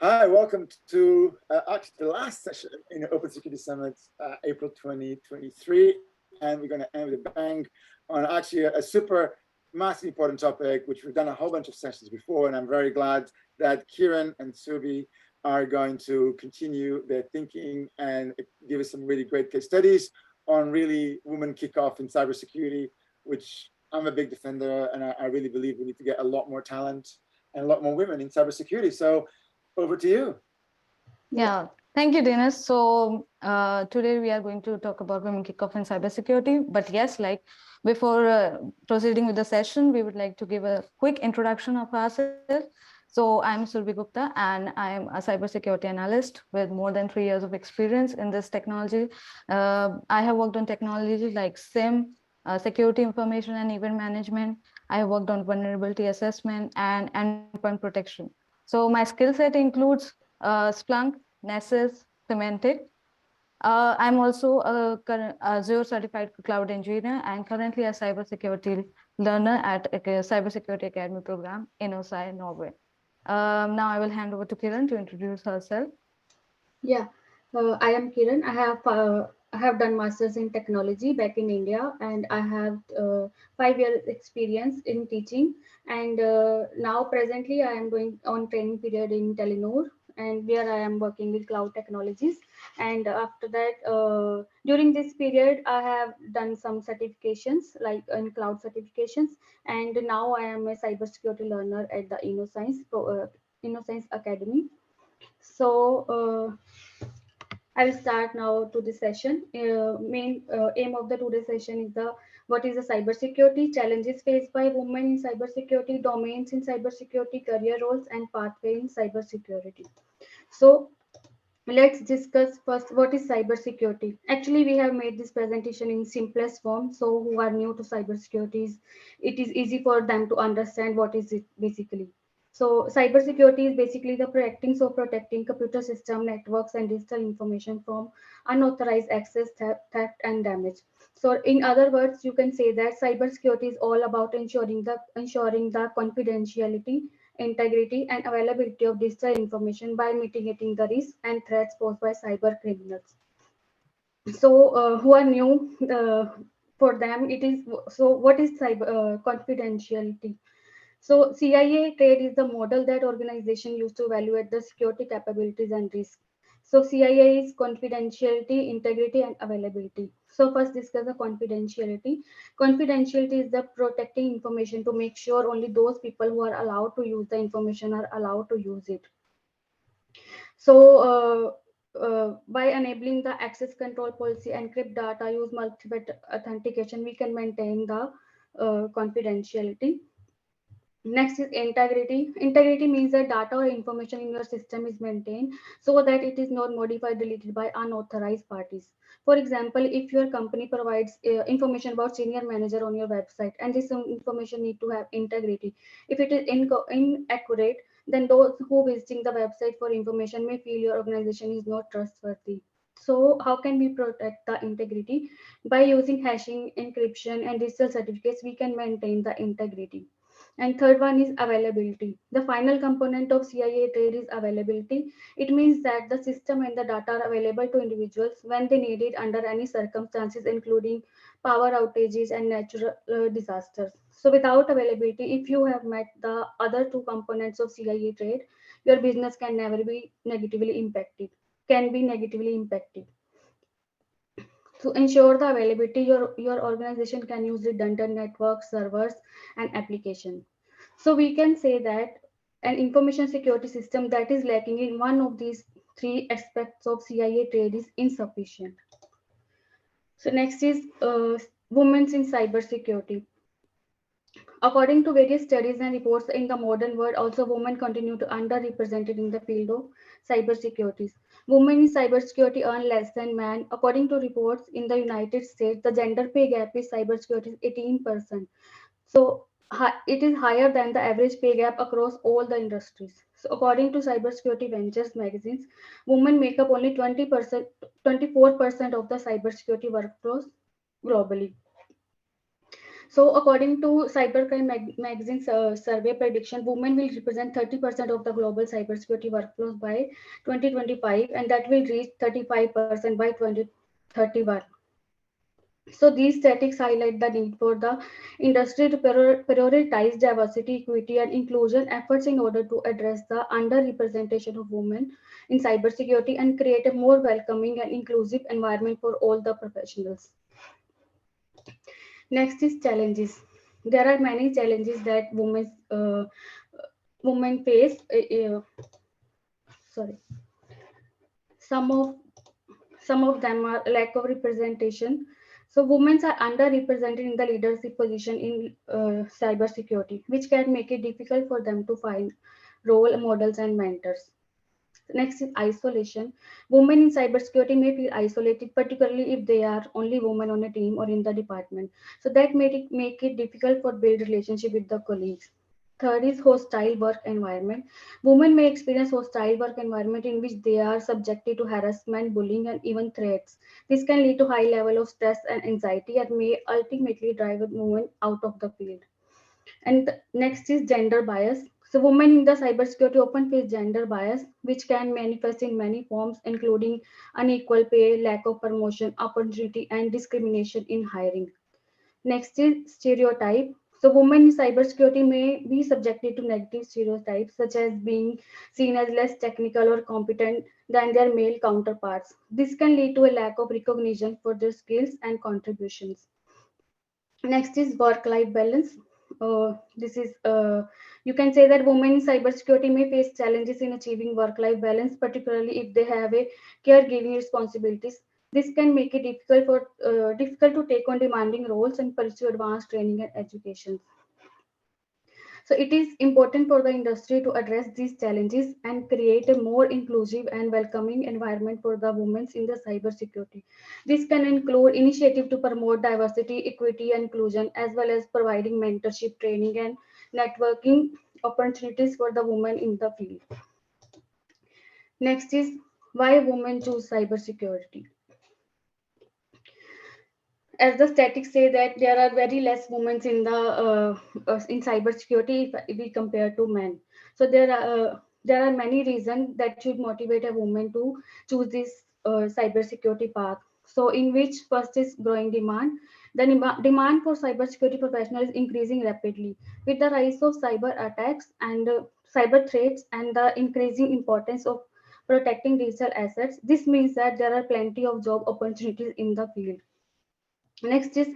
Hi, welcome to actually the last session in the Open Security Summit, April 2023. And we're going to end with a bang on actually a super massively important topic, which we've done a whole bunch of sessions before. And I'm very glad that Kieran and Subi are going to continue their thinking and give us some really great case studies on really women kickoff in cybersecurity, which I'm a big defender. And I really believe we need to get a lot more talent and a lot more women in cybersecurity. So over to you. Yeah, thank you, Dennis. So today we are going to talk about women kickoff in cybersecurity. But yes, like before proceeding with the session, we would like to give a quick introduction of ourselves. So I'm Surbi Gupta, and I'm a cybersecurity analyst with more than 3 years of experience in this technology. I have worked on technology like SIM, security information and event management. I have worked on vulnerability assessment and endpoint protection. So my skill set includes Splunk, Nessus, Symantec. I'm also a Azure certified cloud engineer and currently a cybersecurity learner at a cybersecurity academy program in Oslo, Norway. Now I will hand over to Kiran to introduce herself. Yeah, I am Kiran. I have done masters in technology back in India, and I have 5 years experience in teaching. And now presently, I am going on training period in Telenor, and where I am working with cloud technologies. And after that, during this period, I have done some certifications like in cloud certifications. And now I am a cybersecurity learner at the InnoScience Academy. So. I will start now to the session. Main aim of the today's session is the what is the cybersecurity challenges faced by women in cybersecurity, domains in cybersecurity, career roles, and pathway in cybersecurity. So let's discuss first what is cybersecurity. Actually, we have made this presentation in simplest form, so who are new to cybersecurity, it is easy for them to understand what is it basically. So cybersecurity is basically the protecting computer system, networks, and digital information from unauthorized access, theft and damage. So in other words, you can say that cybersecurity is all about ensuring the confidentiality, integrity, and availability of digital information by mitigating the risks and threats posed by cyber criminals. So, who are new, for them, it is so. What is cyber confidentiality? So, CIA trade is the model that organization use to evaluate the security capabilities and risk. So, CIA is confidentiality, integrity, and availability. So, first discuss the confidentiality. Confidentiality is the protecting information to make sure only those people who are allowed to use the information are allowed to use it. So, by enabling the access control policy, encrypt data, use multi-factor authentication, we can maintain the confidentiality. Next is integrity. Integrity means that data or information in your system is maintained so that it is not modified, deleted by unauthorized parties. For example, if your company provides information about senior manager on your website, and this information need to have integrity. If it is inaccurate, then those who visiting the website for information may feel your organization is not trustworthy. So how can we protect the integrity? By using hashing, encryption, and digital certificates, we can maintain the integrity. And third one is availability. The final component of CIA trade is availability. It means that the system and the data are available to individuals when they need it under any circumstances, including power outages and natural disasters. So without availability, if you have met the other two components of CIA trade, your business can never be negatively impacted, can be negatively impacted. To ensure the availability, your organization can use redundant networks, servers, and application. So we can say that an information security system that is lacking in one of these three aspects of CIA trade is insufficient. So next is women in cybersecurity. According to various studies and reports in the modern world, also women continue to underrepresented in the field of cybersecurity. Women in cybersecurity earn less than men. According to reports in the United States, the gender pay gap in cybersecurity is 18%. So it is higher than the average pay gap across all the industries. So according to Cybersecurity Ventures magazines, women make up only 20%, 24% of the cybersecurity workforce globally. So according to Cybercrime magazine's survey prediction, women will represent 30% of the global cybersecurity workflows by 2025, and that will reach 35% by 2031. So these statistics highlight the need for the industry to prioritize diversity, equity, and inclusion efforts in order to address the underrepresentation of women in cybersecurity and create a more welcoming and inclusive environment for all the professionals. Next is challenges. There are many challenges that women face. Sorry, some of them are lack of representation. So women are underrepresented in the leadership position in cybersecurity, which can make it difficult for them to find role models and mentors. Next is isolation. Women in cybersecurity may feel isolated, particularly if they are only women on a team or in the department. So that make it difficult for build relationship with the colleagues. Third is hostile work environment. Women may experience hostile work environment in which they are subjected to harassment, bullying, and even threats. This can lead to high level of stress and anxiety and may ultimately drive a woman out of the field. And next is gender bias. So women in the cybersecurity often face gender bias, which can manifest in many forms, including unequal pay, lack of promotion, opportunity, and discrimination in hiring. Next is stereotype. So women in cybersecurity may be subjected to negative stereotypes, such as being seen as less technical or competent than their male counterparts. This can lead to a lack of recognition for their skills and contributions. Next is work-life balance. This is you can say that women in cybersecurity may face challenges in achieving work-life balance, particularly if they have a caregiving responsibilities. This can make it difficult to take on demanding roles and pursue advanced training and education. So it is important for the industry to address these challenges and create a more inclusive and welcoming environment for the women in the cybersecurity. This can include initiative to promote diversity, equity, and inclusion, as well as providing mentorship, training, and networking opportunities for the women in the field. Next is why women choose cybersecurity. As the statistics say that there are very less women in the in cybersecurity if we compare to men. So there are many reasons that should motivate a woman to choose this cybersecurity path. So in which first is growing demand. The demand for cybersecurity professionals is increasing rapidly with the rise of cyber attacks and cyber threats and the increasing importance of protecting digital assets. This means that there are plenty of job opportunities in the field. Next is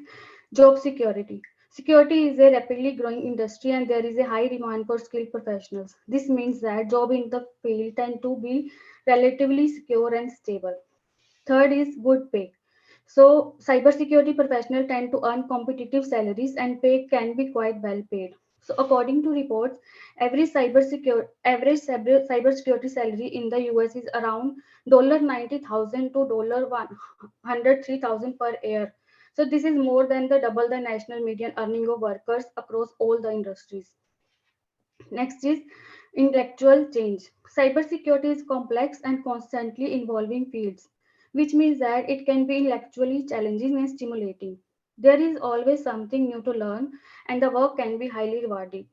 job security. Security is a rapidly growing industry and there is a high demand for skilled professionals. This means that jobs in the field tend to be relatively secure and stable. Third is good pay. So cybersecurity professionals tend to earn competitive salaries and pay can be quite well paid. So according to reports, average cybersecurity salary in the US is around $90,000 to $103,000 per year. So this is more than the double the national median earning of workers across all the industries. Next is intellectual change. Cybersecurity is complex and constantly evolving fields, which means that it can be intellectually challenging and stimulating. There is always something new to learn, and the work can be highly rewarding.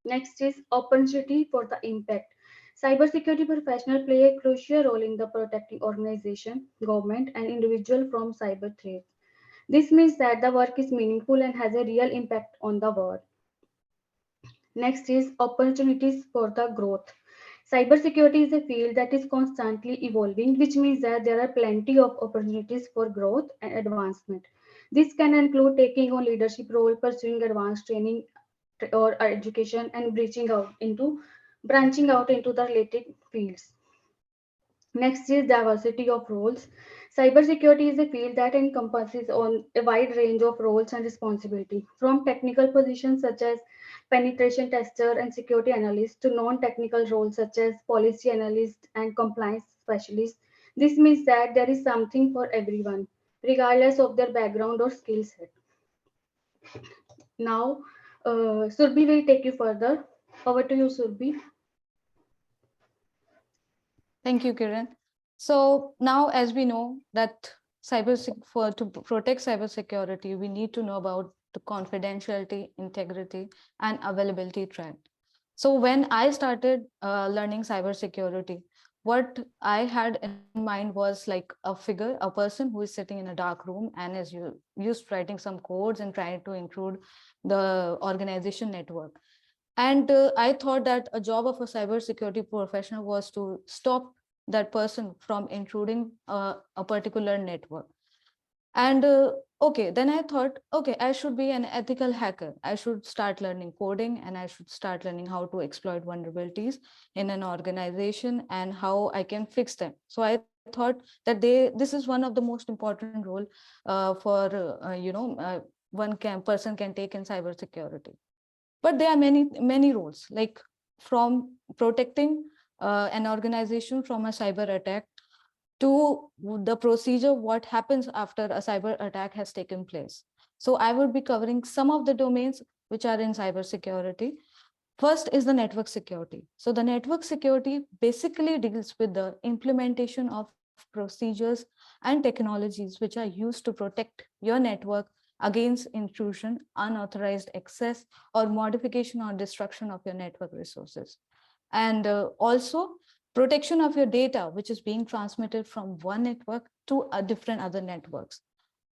Next is opportunity for the impact. Cybersecurity professionals play a crucial role in the protecting organization, government, and individual from cyber threats. This means that the work is meaningful and has a real impact on the world. Next is opportunities for the growth. Cybersecurity is a field that is constantly evolving, which means that there are plenty of opportunities for growth and advancement. This can include taking on leadership role, pursuing advanced training or education, and branching out into the related fields. Next is diversity of roles. Cybersecurity is a field that encompasses on a wide range of roles and responsibility, from technical positions such as penetration tester and security analyst to non-technical roles such as policy analyst and compliance specialist. This means that there is something for everyone, regardless of their background or skill set. Now, Surbhi will take you further. Over to you, Surbhi. Thank you, Kiran. So now, as we know that to protect cybersecurity, we need to know about to confidentiality, integrity, and availability trend. So when I started learning cybersecurity, what I had in mind was like a figure, a person who is sitting in a dark room and is used writing some codes and trying to include the organization network. And I thought that a job of a cybersecurity professional was to stop that person from intruding a particular network. And okay, then I thought, okay, I should be an ethical hacker. I should start learning coding and I should start learning how to exploit vulnerabilities in an organization and how I can fix them. So I thought that this is one of the most important role for person can take in cybersecurity. But there are many roles, like from protecting an organization from a cyber attack to the procedure, what happens after a cyber attack has taken place. So I would be covering some of the domains which are in cybersecurity. First is the network security. So the network security basically deals with the implementation of procedures and technologies which are used to protect your network against intrusion, unauthorized access, or modification or destruction of your network resources. And also protection of your data, which is being transmitted from one network to a different other networks.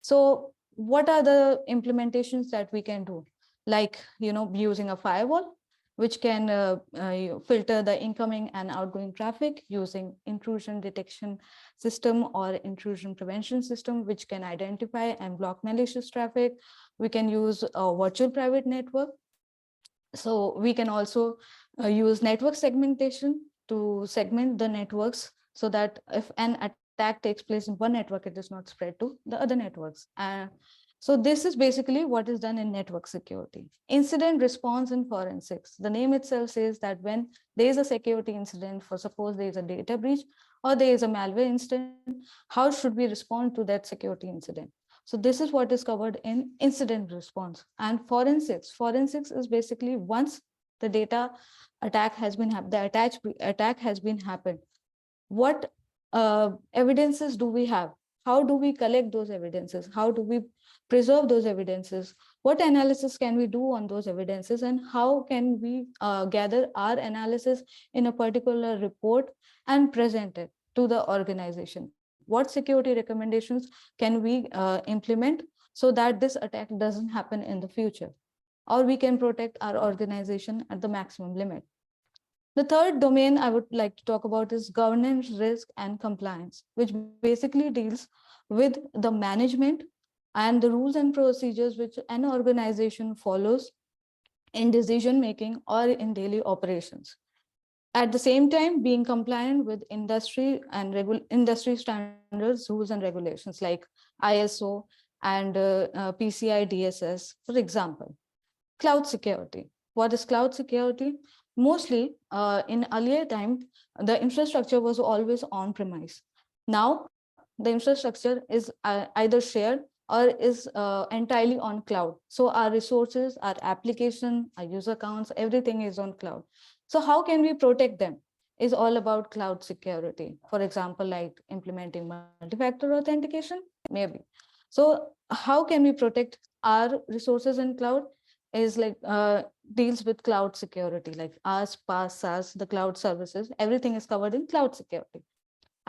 So what are the implementations that we can do? Like, using a firewall, which can filter the incoming and outgoing traffic, using intrusion detection system or intrusion prevention system, which can identify and block malicious traffic. We can use a virtual private network. So we can also use network segmentation to segment the networks so that if an attack takes place in one network, it does not spread to the other networks. So this is basically what is done in network security. Incident response and forensics. The name itself says that when there is a security incident, for suppose there is a data breach or there is a malware incident, how should we respond to that security incident? So this is what is covered in incident response. And forensics. Forensics is basically once the data attack has been attack has been happened, what evidences do we have? How do we collect those evidences? How do we preserve those evidences? What analysis can we do on those evidences? And how can we gather our analysis in a particular report and present it to the organization? What security recommendations can we implement so that this attack doesn't happen in the future? Or we can protect our organization at the maximum limit. The third domain I would like to talk about is governance, risk, and compliance, which basically deals with the management and the rules and procedures which an organization follows in decision making or in daily operations. At the same time, being compliant with industry and industry standards, rules, and regulations like ISO and PCI DSS, for example. Cloud security. What is cloud security? Mostly in earlier time, the infrastructure was always on premise. Now, the infrastructure is either shared or is entirely on cloud. So our resources, our application, our user accounts, everything is on cloud. So how can we protect them? Is all about cloud security. For example, like implementing multi-factor authentication, maybe. So how can we protect our resources in cloud? Is like deals with cloud security, like IaaS, PaaS, SaaS, the cloud services, everything is covered in cloud security.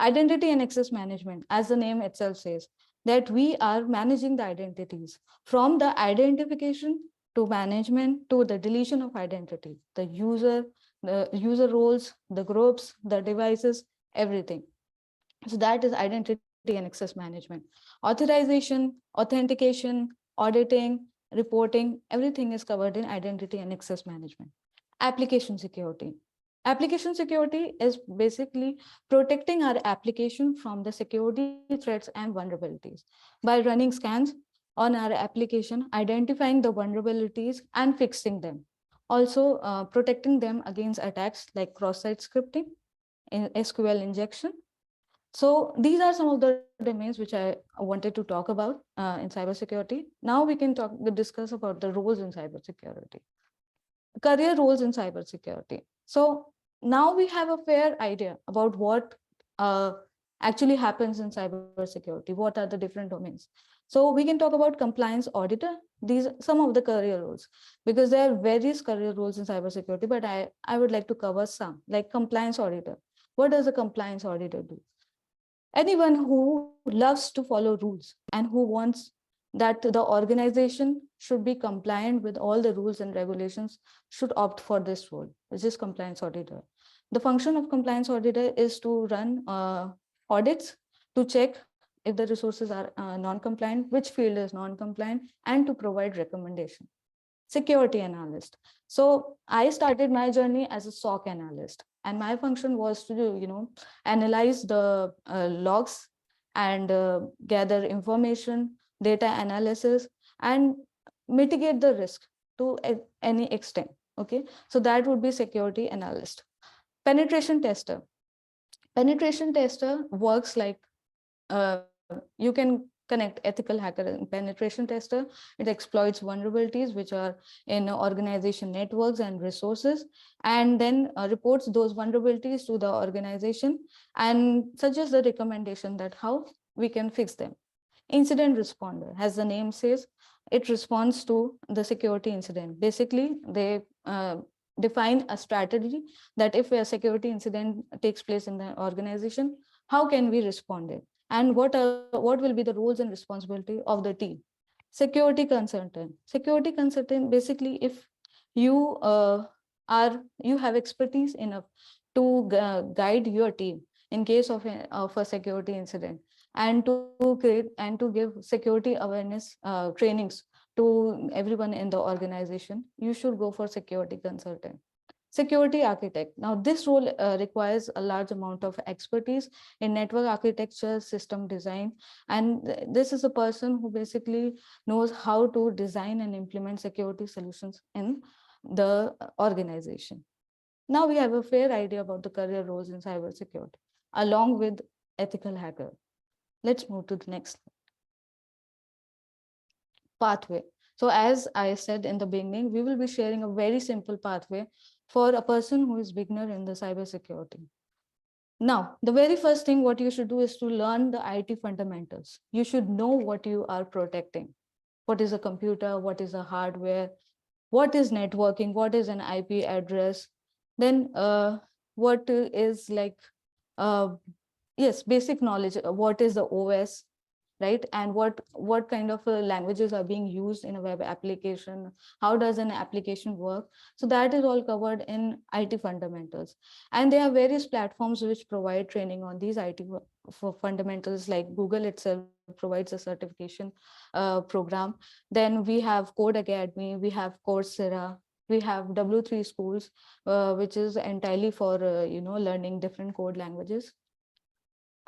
Identity and access management, as the name itself says, that we are managing the identities from the identification to management to the deletion of identity, the user roles, the groups, the devices, everything. So that is identity and access management. Authorization, authentication, auditing, reporting, everything is covered in identity and access management. Application security. Application security is basically protecting our application from the security threats and vulnerabilities by running scans on our application, identifying the vulnerabilities and fixing them. Also protecting them against attacks like cross-site scripting, SQL injection. So these are some of the domains which I wanted to talk about in cybersecurity. Now we can discuss about the roles in cybersecurity. Career roles in cybersecurity. So now we have a fair idea about what actually happens in cybersecurity. What are the different domains? So we can talk about compliance auditor, these some of the career roles, because there are various career roles in cybersecurity, but I would like to cover some, like compliance auditor. What does a compliance auditor do? Anyone who loves to follow rules and who wants that the organization should be compliant with all the rules and regulations should opt for this role, which is compliance auditor. The function of compliance auditor is to run audits to check if the resources are non-compliant, which field is non-compliant, and to provide recommendation. Security analyst. So I started my journey as a SOC analyst, and my function was to analyze the logs and gather information, data analysis, and mitigate the risk to any extent. Okay, so that would be security analyst. Penetration tester. Penetration tester works like you can connect ethical hacker and penetration tester. It exploits vulnerabilities which are in organization networks and resources, and then reports those vulnerabilities to the organization and suggests the recommendation that how we can fix them. Incident responder, as the name says, it responds to the security incident. Basically, they define a strategy that if a security incident takes place in the organization, how can we respond it? And what will be the roles and responsibility of the team? Security consultant. Security consultant, basically, if you you have expertise enough to guide your team in case of a security incident, and to create and to give security awareness trainings to everyone in the organization, you should go for security consultant. Security architect. Now, this role requires a large amount of expertise in network architecture, system design, and this is a person who basically knows how to design and implement security solutions in the organization. Now we have a fair idea about the career roles in cybersecurity, along with ethical hacker. Let's move to the next pathway. So as I said in the beginning, we will be sharing a very simple pathway for a person who is beginner in the cybersecurity. Now, the very first thing what you should do is to learn the IT fundamentals. You should know what you are protecting. What is a computer? What is a hardware? What is networking? What is an IP address? Then what is like, yes, basic knowledge. What is the OS? Right? And what kind of languages are being used in a web application? How does an application work? So that is all covered in IT fundamentals. And there are various platforms which provide training on these IT fundamentals, like Google itself provides a certification program. Then we have Code Academy, we have Coursera, we have W3 Schools, which is entirely for learning different code languages.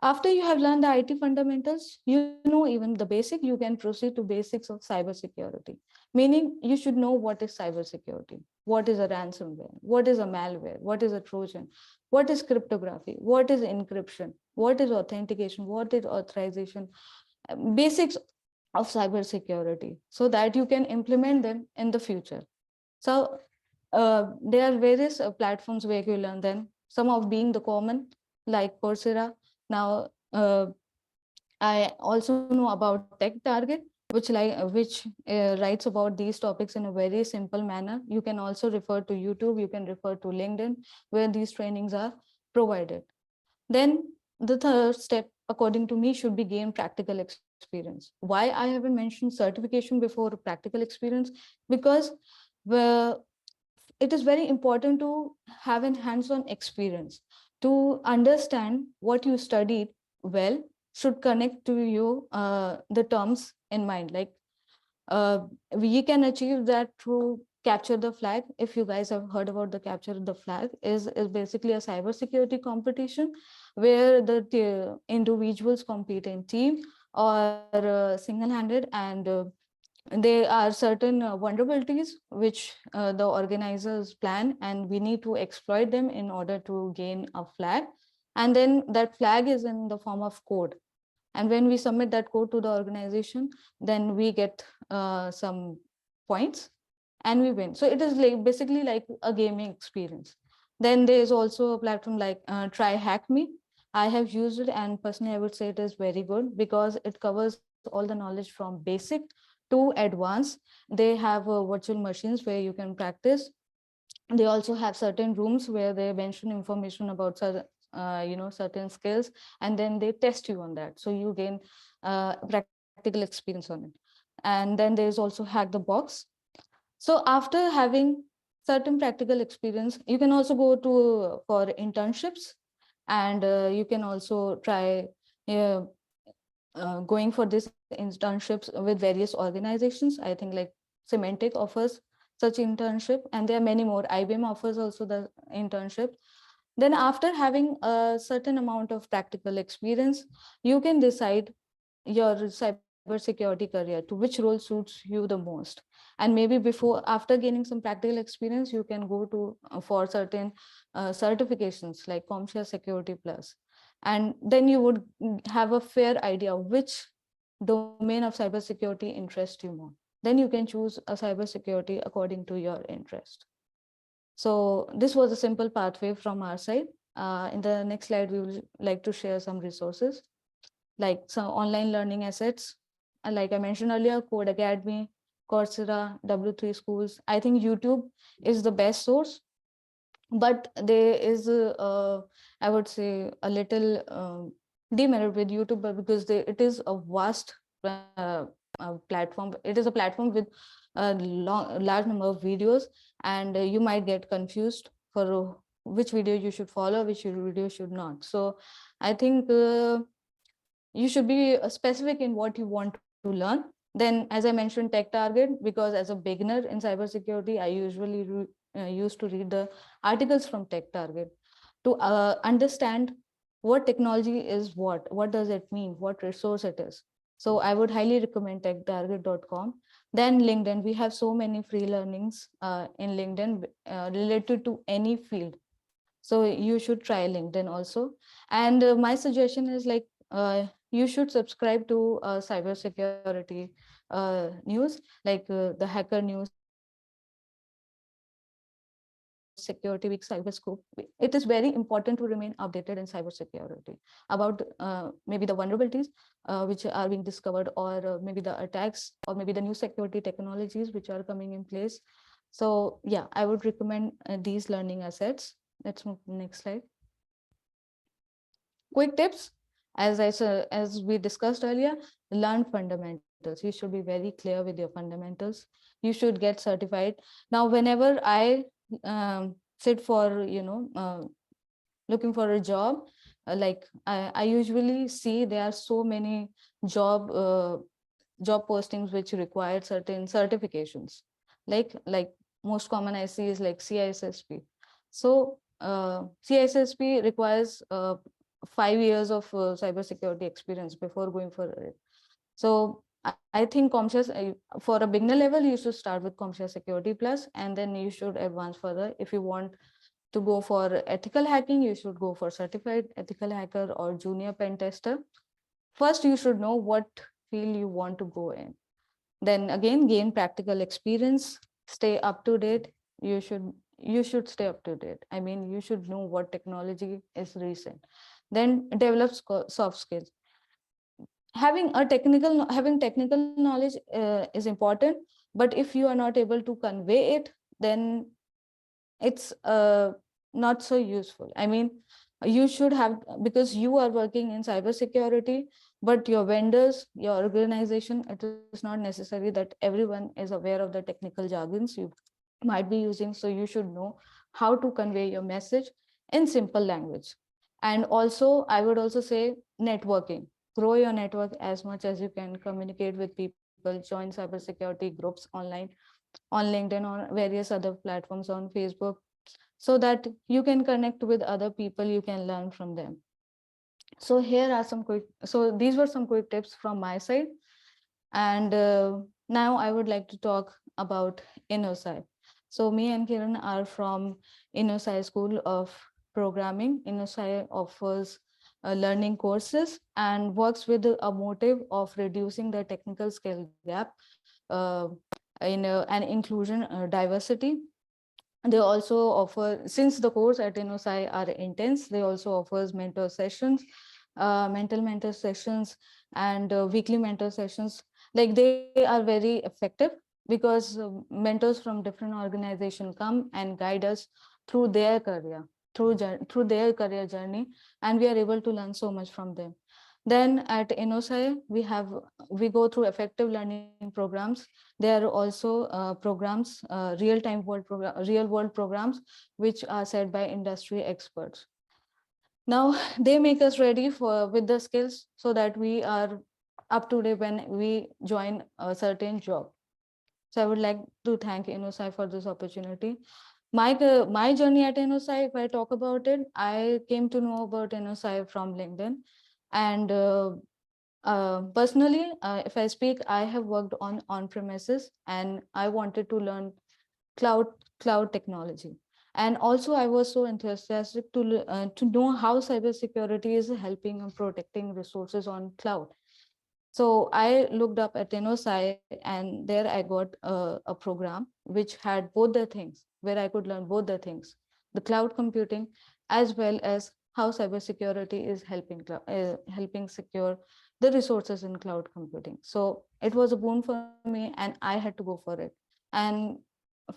After you have learned the IT fundamentals, you know even the basic, you can proceed to basics of cybersecurity. Meaning you should know what is cybersecurity, what is a ransomware, what is a malware, what is a Trojan, what is cryptography, what is encryption, what is authentication, what is authorization, basics of cybersecurity, so that you can implement them in the future. So there are various platforms where you learn them, some of being the common, like Coursera. Now, I also know about TechTarget, which writes about these topics in a very simple manner. You can also refer to YouTube, you can refer to LinkedIn, where these trainings are provided. Then the third step, according to me, should be gain practical experience. Why I haven't mentioned certification before practical experience? Because it is very important to have a hands-on experience to understand what you studied well, should connect to you the terms in mind. Like we can achieve that through Capture the Flag. If you guys have heard about the Capture the Flag, is basically a cybersecurity competition where the individuals compete in team or single-handed, and there are certain vulnerabilities which the organizers plan, and we need to exploit them in order to gain a flag. And then that flag is in the form of code. And when we submit that code to the organization, then we get some points and we win. So it is like basically like a gaming experience. Then there is also a platform like Try Hack Me. I have used it, and personally I would say it is very good because it covers all the knowledge from basic to advanced. They have virtual machines where you can practice. They also have certain rooms where they mention information about certain, certain skills, and then they test you on that. So you gain practical experience on it. And then there's also Hack the Box. So after having certain practical experience, you can also go to for internships, and you can also try going for these internships with various organizations. I think like Symantec offers such internship, and there are many more. IBM offers also the internship. Then after having a certain amount of practical experience, you can decide your cybersecurity career, to which role suits you the most. And maybe before, after gaining some practical experience, you can go to for certain certifications like CompTIA Security Plus. And then you would have a fair idea which domain of cybersecurity interests you more. Then you can choose a cybersecurity according to your interest. So this was a simple pathway from our side. In the next slide, we will like to share some resources like some online learning assets. Like I mentioned earlier, Code Academy, Coursera, W3 Schools. I think YouTube is the best source, but there is, I would say, a little demerit with YouTube because it is a vast platform. It is a platform with a large number of videos, and you might get confused for which video you should follow, which video should not. So I think you should be specific in what you want to learn. Then, as I mentioned, Tech Target, because as a beginner in cybersecurity, I usually used to read the articles from Tech Target to understand what technology is, what does it mean, what resource it is. So I would highly recommend techtarget.com. Then LinkedIn, we have so many free learnings in LinkedIn related to any field. So you should try LinkedIn also. And my suggestion is like, you should subscribe to cybersecurity news, like the Hacker News, Security Week, Cyberscope. It is very important to remain updated in cybersecurity about maybe the vulnerabilities which are being discovered, or maybe the attacks, or maybe the new security technologies which are coming in place. So yeah, I would recommend these learning assets. Let's move to the next slide. Quick tips. As we discussed earlier, learn fundamentals. You should be very clear with your fundamentals. You should get certified. Now, whenever I sit for, looking for a job, like I usually see there are so many job postings which require certain certifications. Like most common I see is like CISSP. So CISSP requires 5 years of cybersecurity experience before going for it. So I think CompTIA, for a beginner level, you should start with CompTIA Security Plus, and then you should advance further. If you want to go for ethical hacking, you should go for certified ethical hacker or junior pen tester. First, you should know what field you want to go in. Then again, gain practical experience, stay up to date. You should stay up to date. I mean, you should know what technology is recent. Then develop soft skills. Having technical knowledge is important, but if you are not able to convey it, then it's not so useful. I mean, you should have, because you are working in cybersecurity, but your vendors, your organization, it is not necessary that everyone is aware of the technical jargons you might be using. So you should know how to convey your message in simple language. And also, I would also say networking. Grow your network as much as you can, communicate with people, join cybersecurity groups online, on LinkedIn, or various other platforms, on Facebook, so that you can connect with other people, you can learn from them. So these were some quick tips from my side. And now I would like to talk about InnoSci. So me and Kiran are from InnoSci School of Programming. InnoSci offers learning courses and works with a motive of reducing the technical skill gap uh, in and inclusion diversity. They also offer, since the course at InnoSci are intense, they also offers mentor sessions, mental mentor sessions, and weekly mentor sessions. like they are very effective because mentors from different organizations come and guide us through their career, through their career journey, and we are able to learn so much from them. Then at InnoSci, we go through effective learning programs. There are also programs, real world programs, which are set by industry experts. Now they make us ready for with the skills so that we are up to date when we join a certain job. So I would like to thank InnoSci for this opportunity. My journey at InnoSci, if I talk about it, I came to know about InnoSci from LinkedIn, and personally, if I speak, I have worked on premises, and I wanted to learn cloud cloud technology. And also, I was so enthusiastic to know how cybersecurity is helping and protecting resources on cloud. So I looked up at InnoSci, and there I got a program which had both the things, where I could learn both the things, the cloud computing, as well as how cybersecurity is helping secure the resources in cloud computing. So it was a boon for me, and I had to go for it. And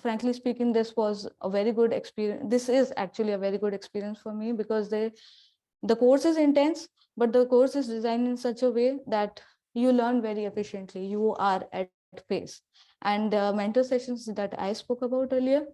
frankly speaking, this was a very good experience. This is actually a very good experience for me, because the course is intense, but the course is designed in such a way that you learn very efficiently. You are at pace. And the mentor sessions that I spoke about earlier,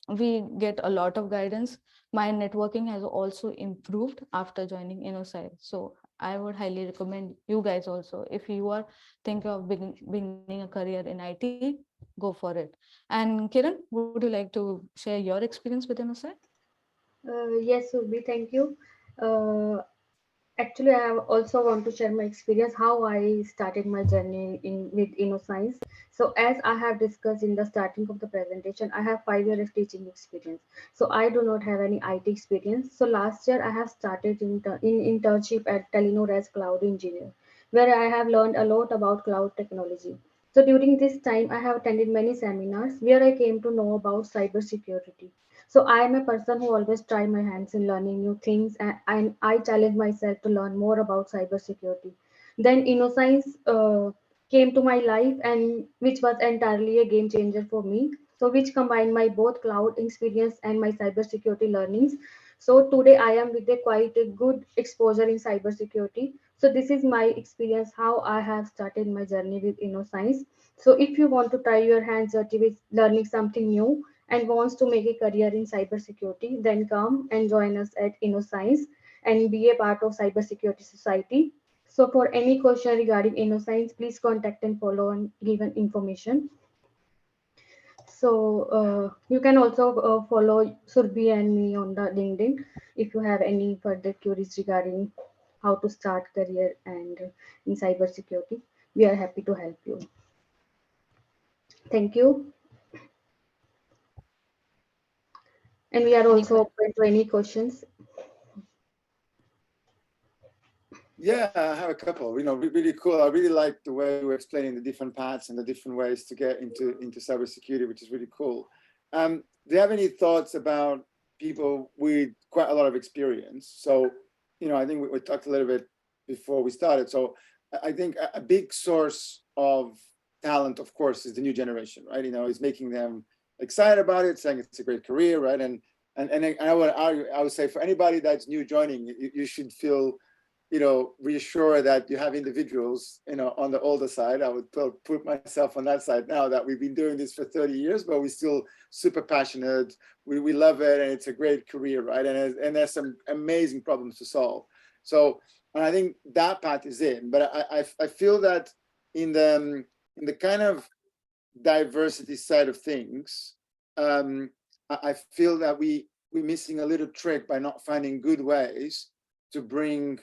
we get a lot of guidance. My networking has also improved after joining InnoSci. So I would highly recommend you guys also, if you are thinking of beginning a career in IT, go for it. And Kiran, would you like to share your experience with InnoSci? Yes, Surbi, thank you. Uh, Actually, I also want to share my experience how I started my journey in with InnoScience. So, as I have discussed in the starting of the presentation, I have 5 years of teaching experience. So, I do not have any IT experience. So, last year I have started in internship at Telenor as cloud engineer, where I have learned a lot about cloud technology. So, during this time, I have attended many seminars where I came to know about cybersecurity. So I am a person who always try my hands in learning new things, and I challenge myself to learn more about cybersecurity. Then InnoScience came to my life, and which was entirely a game changer for me. So which combined my both cloud experience and my cybersecurity learnings. So today I am with a quite a good exposure in cybersecurity. So this is my experience how I have started my journey with InnoScience. So if you want to try your hands dirty with learning something new, and wants to make a career in cybersecurity, then come and join us at InnoScience and be a part of Cybersecurity Society. So for any question regarding InnoScience, please contact and follow on given information. So you can also follow Surbi and me on the LinkedIn if you have any further queries regarding how to start career and in cybersecurity. We are happy to help you. Thank you. And we are Any also questions? open to any questions. Yeah, I have a couple. Really cool. I really like the way you were explaining the different paths and the different ways to get into cybersecurity, which is really cool. Do you have any thoughts about people with quite a lot of experience? So, I think we talked a little bit before we started. So, I think a big source of talent, of course, is the new generation, right? Is making them excited about it, saying it's a great career, right? And I would argue, I would say for anybody that's new joining, you should feel reassure that you have individuals, on the older side. I would put myself on that side now, that we've been doing this for 30 years, but we're still super passionate. We love it, and it's a great career, right? And there's some amazing problems to solve. So, and I think that path is in, but I feel that in the kind of diversity side of things, I feel that we're missing a little trick by not finding good ways to bring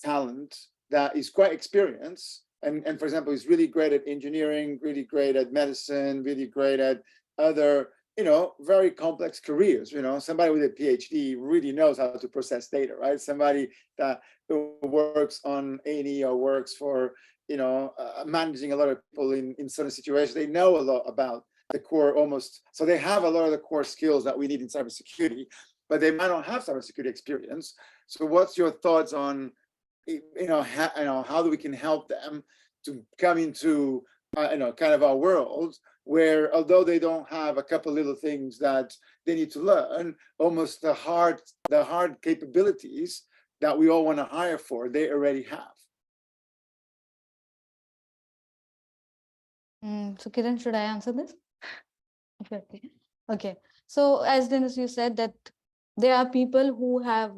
talent that is quite experienced and for example is really great at engineering, really great at medicine, really great at other very complex careers. Somebody with a PhD really knows how to process data, right? Somebody that works on A&E or works for managing a lot of people in certain situations, they know a lot about the core almost, so they have a lot of the core skills that we need in cybersecurity, but they might not have cybersecurity experience. So what's your thoughts on how we can help them come into kind of our world, where although they don't have a couple little things that they need to learn, almost the hard capabilities that we all want to hire for, they already have. So Kiran, should I answer this? Okay. So as Dennis, you said that there are people who have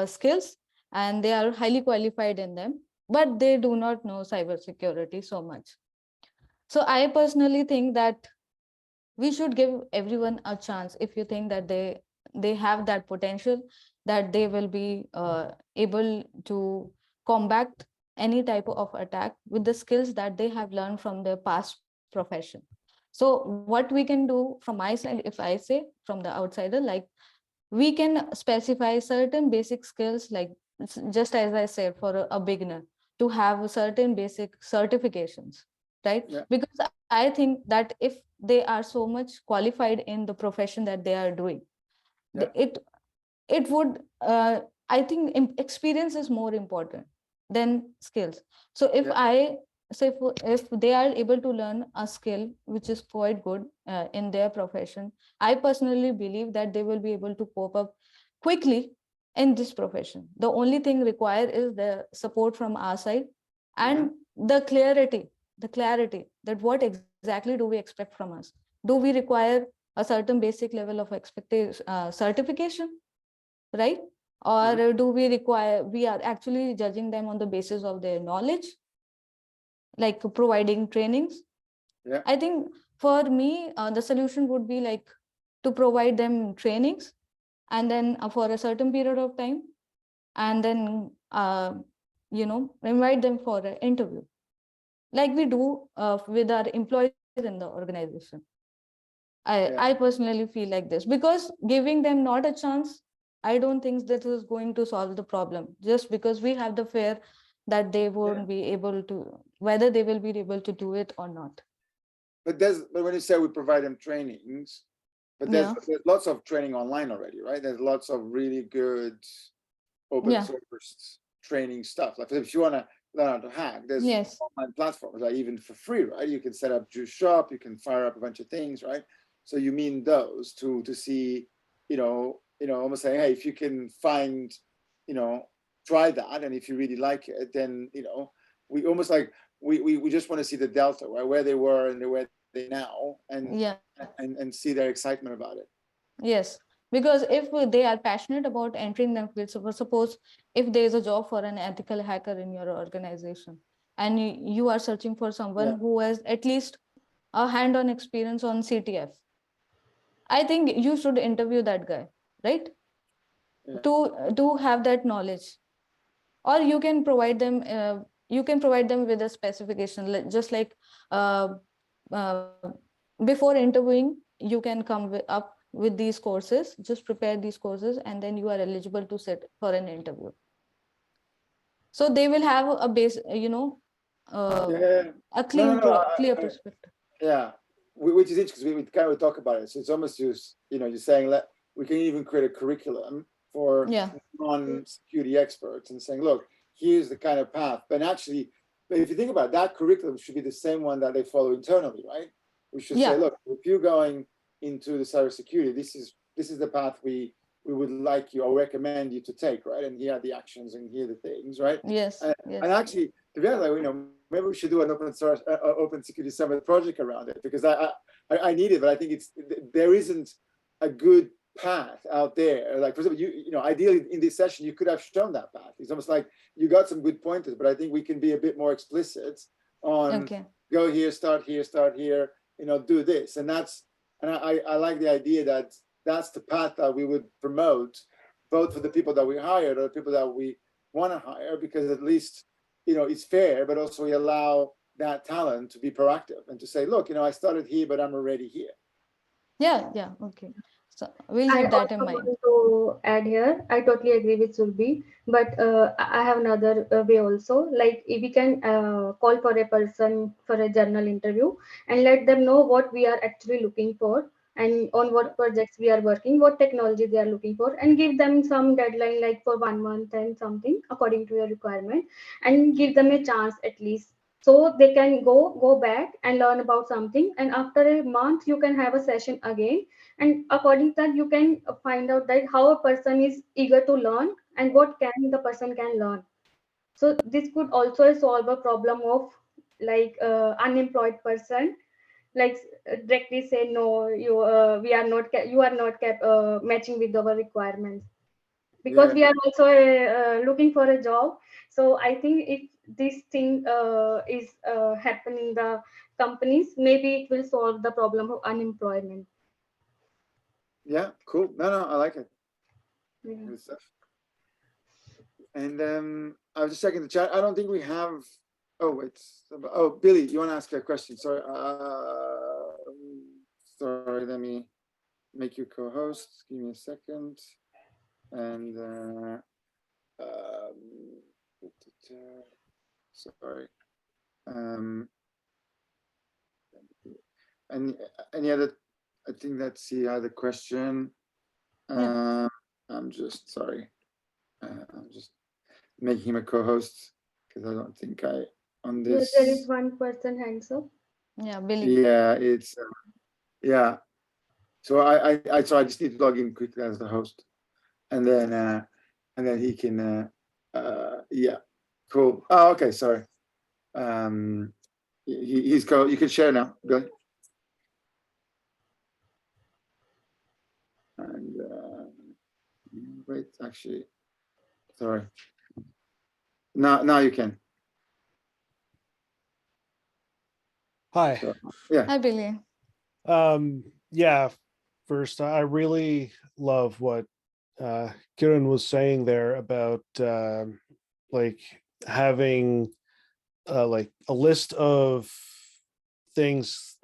skills and they are highly qualified in them, but they do not know cybersecurity so much. So I personally think that we should give everyone a chance. If you think that they have that potential, that they will be able to combat any type of attack with the skills that they have learned from their past profession. So what we can do from my side, if I say from the outsider, like we can specify certain basic skills, like just as I said, for a beginner to have certain basic certifications, right? Yeah. Because I think that if they are so much qualified in the profession that they are doing, Yeah. it would I think experience is more important than skills. So if Yeah. I say if they are able to learn a skill which is quite good in their profession, I personally believe that they will be able to cope up quickly in this profession. The only thing required is the support from our side and the clarity that what exactly do we expect from us. Do we require a certain basic level of expectation certification, right? Or do we are actually judging them on the basis of their knowledge, like providing trainings? Yeah. I think for me, the solution would be like to provide them trainings, and then for a certain period of time, and then invite them for an interview, like we do with our employees in the organization. I personally feel like this, because giving them not a chance, I don't think that is going to solve the problem, just because we have the fear that they won't be able to, whether they will be able to do it or not. But when you say we provide them trainings, but there's lots of training online already, right? There's lots of really good open source training stuff. Like if you want to learn how to hack, there's online platforms, like even for free, right? You can set up Juice Shop, you can fire up a bunch of things, right? So you mean those to see, almost saying, hey, if you can find, try that, and if you really like it, then we almost like we just want to see the delta, right? Where they were and where they now, and see their excitement about it. Yes, because if they are passionate about entering them field, so suppose if there is a job for an ethical hacker in your organization, and you are searching for someone who has at least a hand-on experience on CTF, I think you should interview that guy, right? To have that knowledge, or you can provide them with a specification, just like before interviewing, you can come up with these courses, just prepare these courses, and then you are eligible to sit for an interview. So they will have a base, a clear perspective. Yeah, which is interesting because we kind of talk about it. So it's almost just, you're saying we can even create a curriculum for non-security experts and saying, look, here's the kind of path. But actually, if you think about it, that curriculum should be the same one that they follow internally, right? We should say, look, if you're going into the cybersecurity, this is the path we would like you or recommend you to take, right? And here are the actions and here are the things, right? Yes. And actually, to be honest, maybe we should do an open source, open security summit project around it, because I need it, but I think there isn't a good path out there. Like, for example, ideally in this session, you could have shown that path. It's almost like you got some good pointers, but I think we can be a bit more explicit on go here, start here, do this. And I like the idea that that's the path that we would promote, both for the people that we hired or the people that we want to hire, because at least, it's fair, but also we allow that talent to be proactive and to say, look, I started here, but I'm already here. Yeah. Okay. So we'll keep that in mind. Want to add here, I totally agree with Sulbi, but I have another way also. Like, if we can call for a person for a journal interview and let them know what we are actually looking for. and on what projects we are working, what technology they are looking for, and give them some deadline like for 1 month and something according to your requirement, and give them a chance at least, so they can go back and learn about something. And after a month you can have a session again, and according to that you can find out that how a person is eager to learn and what can the person can learn. So this could also solve a problem of like unemployed person, like directly say no, you we are not you are not matching with our requirements, because Yeah, we are also looking for a job. So I think if this thing is happening in the companies, maybe it will solve the problem of unemployment. yeah, cool. No, I like it. Yeah. Good stuff. And I was just checking the chat. I don't think we have. Oh, it's Billy. You want to ask a question? Sorry. Sorry. Let me make you co-host. Give me a second. And sorry. And any other? I think that's the other question. Yeah. I'm just sorry. I'm just making him a co-host because I don't think I on Yes, there is this. one person hands up. Yeah, Billy. Yeah, it's yeah. So so I just need to log in quickly as the host, and then he can yeah, cool. Oh, okay, sorry. He's go. You can share now, Billy. And wait, actually, sorry. Now you can. Hi. So, yeah. Hi, Billy. Yeah, first, I really love what Kiran was saying there about like having like a list of things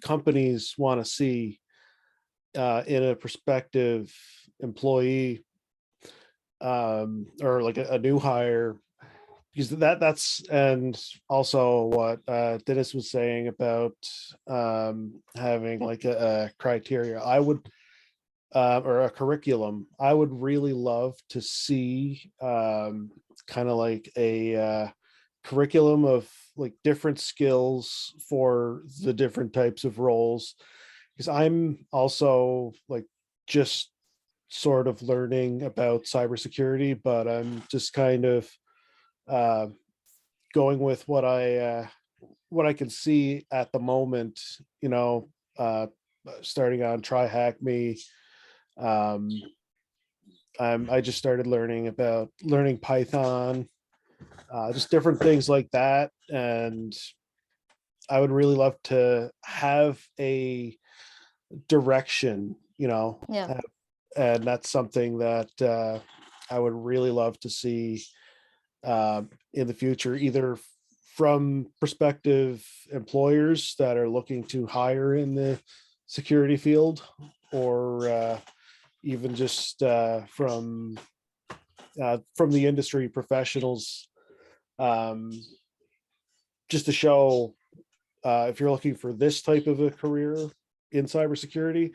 companies want to see in a prospective employee, or like a new hire, because that's, and also what Dennis was saying about having like a criteria. I would or a curriculum. I would really love to see kind of like a curriculum of like different skills for the different types of roles, because I'm also like just sort of learning about cybersecurity, but I'm just kind of uh, going with what I can see at the moment. You know, starting on Try Hack Me. Um, I just started learning Python, just different things like that, and I would really love to have a direction. You know, Yeah. and that's something that I would really love to see in the future, either from prospective employers that are looking to hire in the security field, or even just from the industry professionals, um, just to show if you're looking for this type of a career in cybersecurity,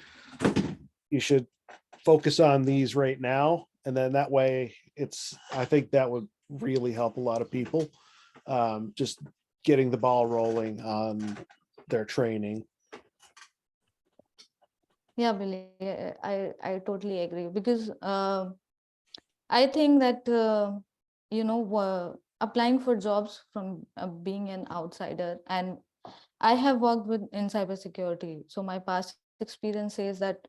you should focus on these right now, and then that way I think that would really help a lot of people, just getting the ball rolling on their training. Yeah, Billy. I totally agree, because I think that applying for jobs from being an outsider, and I have worked in cybersecurity, so my past experience says that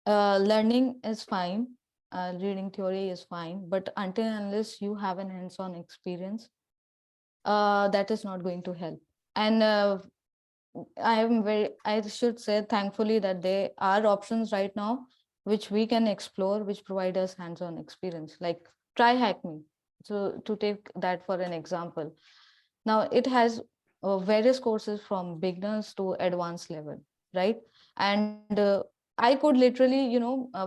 learning is fine, reading theory is fine, but until and unless you have an hands-on experience, that is not going to help. And I should say, thankfully, that there are options right now which we can explore, which provide us hands-on experience, like Try Hack Me. So to take that for an example, now it has various courses from beginners to advanced level, right? And I could literally,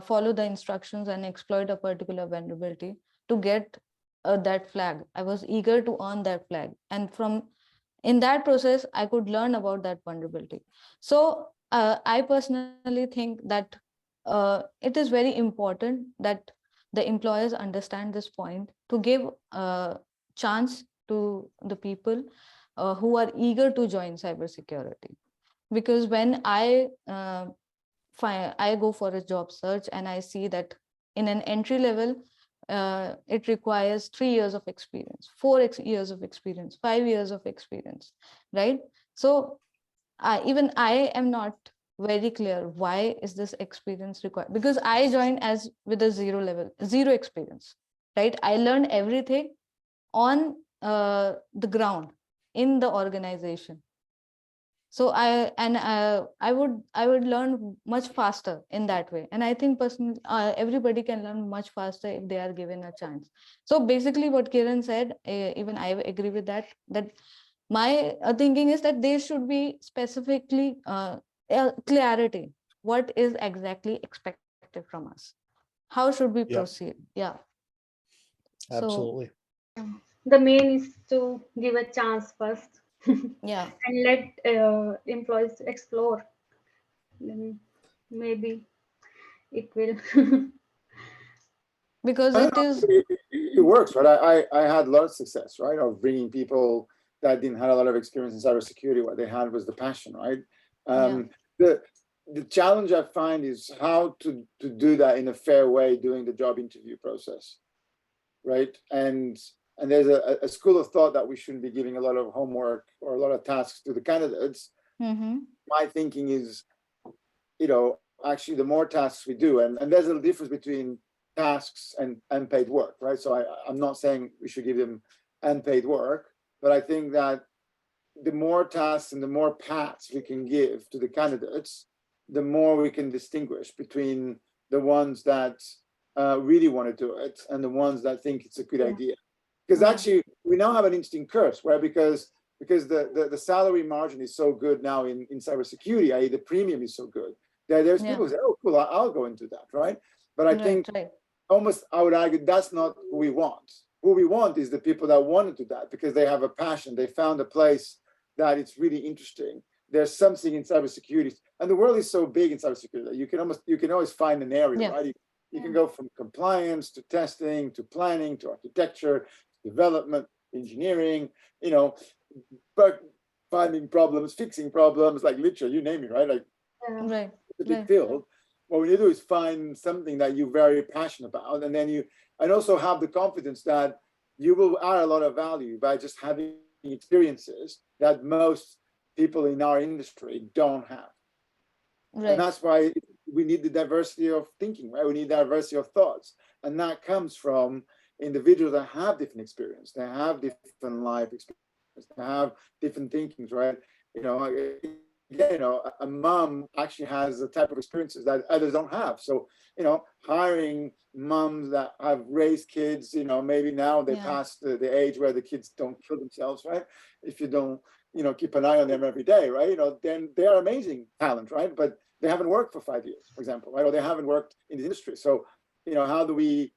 follow the instructions and exploit a particular vulnerability to get that flag. I was eager to earn that flag, and from in that process I could learn about that vulnerability. So I personally think that it is very important that the employers understand this point to give a chance to the people who are eager to join cybersecurity. Because when I go for a job search and I see that in an entry level, it requires 3 years of experience, 4 years of experience, 5 years of experience, right? So even I am not very clear why is this experience required, because I joined as with a zero experience, right? I learned everything on the ground in the organization. So I would learn much faster in that way, and I think personally everybody can learn much faster if they are given a chance. So basically what Kiran said, even I agree with that, that my thinking is that there should be specifically clarity what is exactly expected from us, how should we Yep. proceed. Yeah. So Absolutely. The main is to give a chance first yeah, and let employees explore. Then maybe it will. because I it don't know, is, it works, right? I had a lot of success, right, of bringing people that didn't have a lot of experience in cybersecurity. What they had was the passion, right? The the challenge I find is how to do that in a fair way during the job interview process, right? And there's a school of thought that we shouldn't be giving a lot of homework or a lot of tasks to the candidates. My thinking is, actually the more tasks we do, and there's a difference between tasks and unpaid work, right? So I'm not saying we should give them unpaid work, but I think that the more tasks and the more paths we can give to the candidates, the more we can distinguish between the ones that really want to do it and the ones that think it's a good idea. Because actually, we now have an interesting curse, right? Because the salary margin is so good now in cybersecurity, i.e. the premium is so good. There's people who say, oh, cool, I'll go into that, right? But I think almost, I would argue that's not who we want. Who we want is the people that want to do that because they have a passion. They found a place that it's really interesting. There's something in cybersecurity, and the world is so big in cybersecurity that you can always find an area, right? You can go from compliance to testing to planning to architecture, development, engineering, but finding problems, fixing problems, like literally, you name it, right? Like it's a big field. What we need to do is find something that you're very passionate about, and then and also have the confidence that you will add a lot of value by just having experiences that most people in our industry don't have. And that's why we need the diversity of thinking, right? We need diversity of thoughts. And that comes from individuals that have different experience, they have different life experience, they have different thinkings, right? A mom actually has a type of experiences that others don't have. So, hiring moms that have raised kids, maybe now they passed the age where the kids don't kill themselves, right? If you don't, keep an eye on them every day, right? Then they are amazing talent, right? But they haven't worked for 5 years, for example, right? Or they haven't worked in the industry. So, how do we,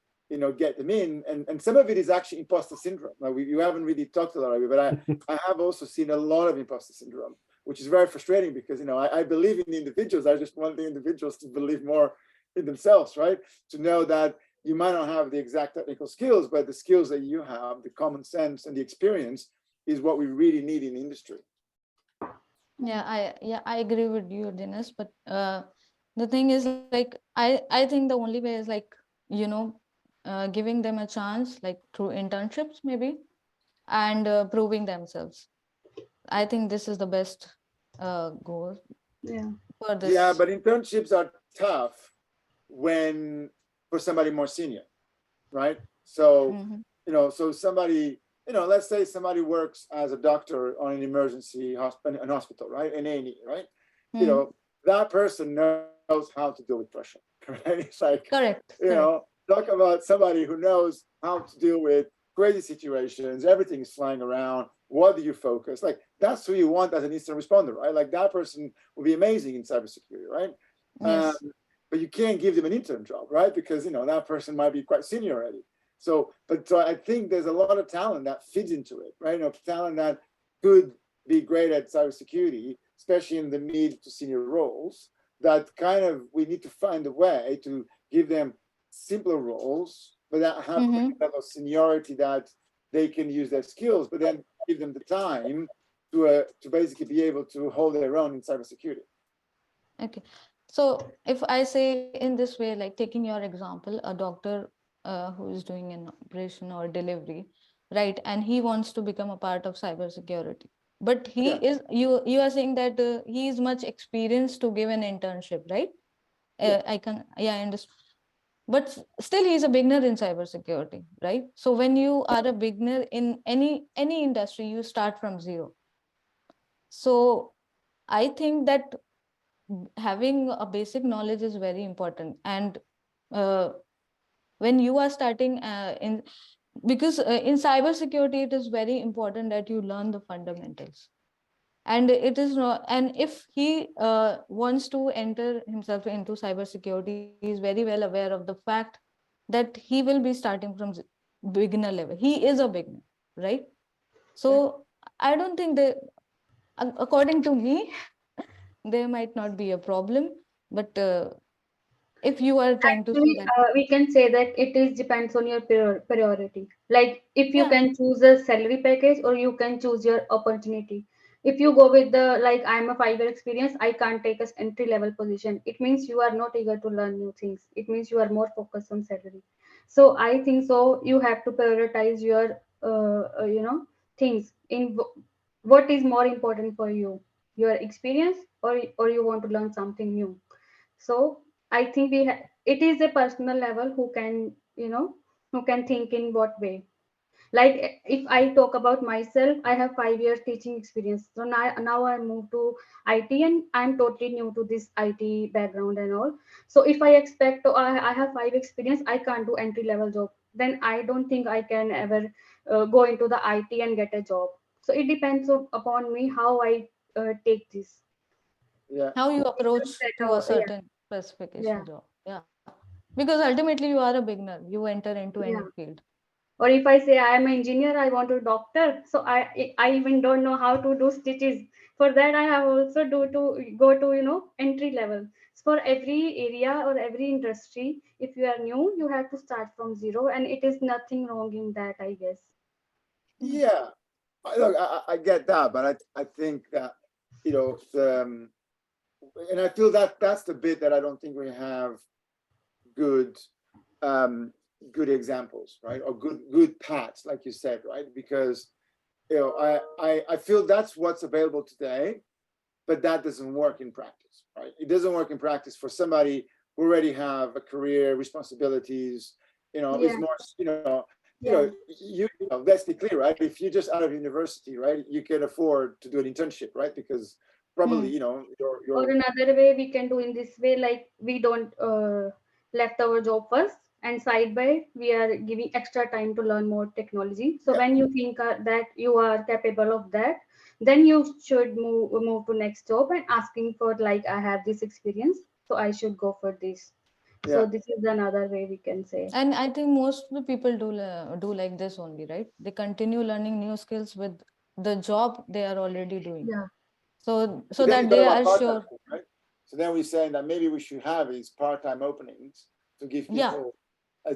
get them in? And some of it is actually imposter syndrome. Now, you haven't really talked a lot of it, but I have also seen a lot of imposter syndrome, which is very frustrating because, I believe in the individuals. I just want the individuals to believe more in themselves, right? To know that you might not have the exact technical skills, but the skills that you have, the common sense and the experience is what we really need in the industry. I agree with you, Dinesh. But the thing is, like, I think the only way is like, giving them a chance, like through internships maybe, and proving themselves. I think this is the best goal for this. Yeah, but internships are tough for somebody more senior, right? So, so somebody, let's say somebody works as a doctor on an emergency hospital, right? An A&E, right? That person knows how to deal with pressure, right? It's like, correct. Talk about somebody who knows how to deal with crazy situations, everything is flying around. What do you focus? Like, that's who you want as an incident responder, right? Like, that person will be amazing in cybersecurity, right? Yes. But you can't give them an intern job, right? Because, that person might be quite senior already. So I think there's a lot of talent that fits into it, right? Talent that could be great at cybersecurity, especially in the mid to senior roles, that kind of we need to find a way to give them simpler roles, but that have a level of seniority that they can use their skills, but then give them the time to basically be able to hold their own in cybersecurity. Okay. So if I say in this way, like taking your example, a doctor who is doing an operation or delivery, right? And he wants to become a part of cybersecurity. But he is, you are saying that he is much experienced to give an internship, right? I understand. But still he's a beginner in cybersecurity, right? So when you are a beginner in any industry, you start from zero. So I think that having a basic knowledge is very important. And when you are starting because in cybersecurity, it is very important that you learn the fundamentals. And it is not, and if he wants to enter himself into cybersecurity, he is very well aware of the fact that he will be starting from beginner level. He is a beginner, right? So I don't think that, according to me, there might not be a problem. But if you are trying to say Actually, that, we can say that it is depends on your priority. Like if you yeah, can choose a salary package or you can choose your opportunity. If you go with the like I'm a 5 year experience, I can't take a entry level position. It means you are not eager to learn new things. It means you are more focused on salary. So I think so. You have to prioritize your things in what is more important for you, your experience or you want to learn something new. So I think it is a personal level who can, who can think in what way. Like if I talk about myself, I have 5 years teaching experience. So now I moved to IT and I'm totally new to this IT background and all. So if I expect I have 5 experience, I can't do entry level job. Then I don't think I can ever go into the IT and get a job. So it depends upon me how I take this. Yeah. how you approach to a Yeah, certain specification yeah, job. Yeah. Because ultimately you are a beginner. You enter into yeah. any field. Or if I say I am an engineer, I want to doctor, so I even don't know how to do stitches. For that, I have also to go to entry level. So for every area or every industry, if you are new, you have to start from zero, and it is nothing wrong in that, I guess. Yeah. Look, I get that, but I think that, and I feel that that's the bit that I don't think we have good good examples, right? Or good paths, like you said, right? Because I feel that's what's available today, but that doesn't work in practice, right? It doesn't work in practice for somebody who already have a career, responsibilities, is Yeah, more, yeah, let's be clear, right? If you're just out of university, right, you can afford to do an internship, right? Because probably, Hmm. or your another way we can do in this way, like we don't left our job first and side by we are giving extra time to learn more technology. So yeah, when you think that you are capable of that, then you should move to next job and asking for like I have this experience, so I should go for this. So yeah, this is another way we can say. And I think most of the people do like this only, right? They continue learning new skills with the job they are already doing. Yeah, So but then you that got they about are part-time, sure. right? So then we're saying that maybe we should have these part-time openings to give Yeah. people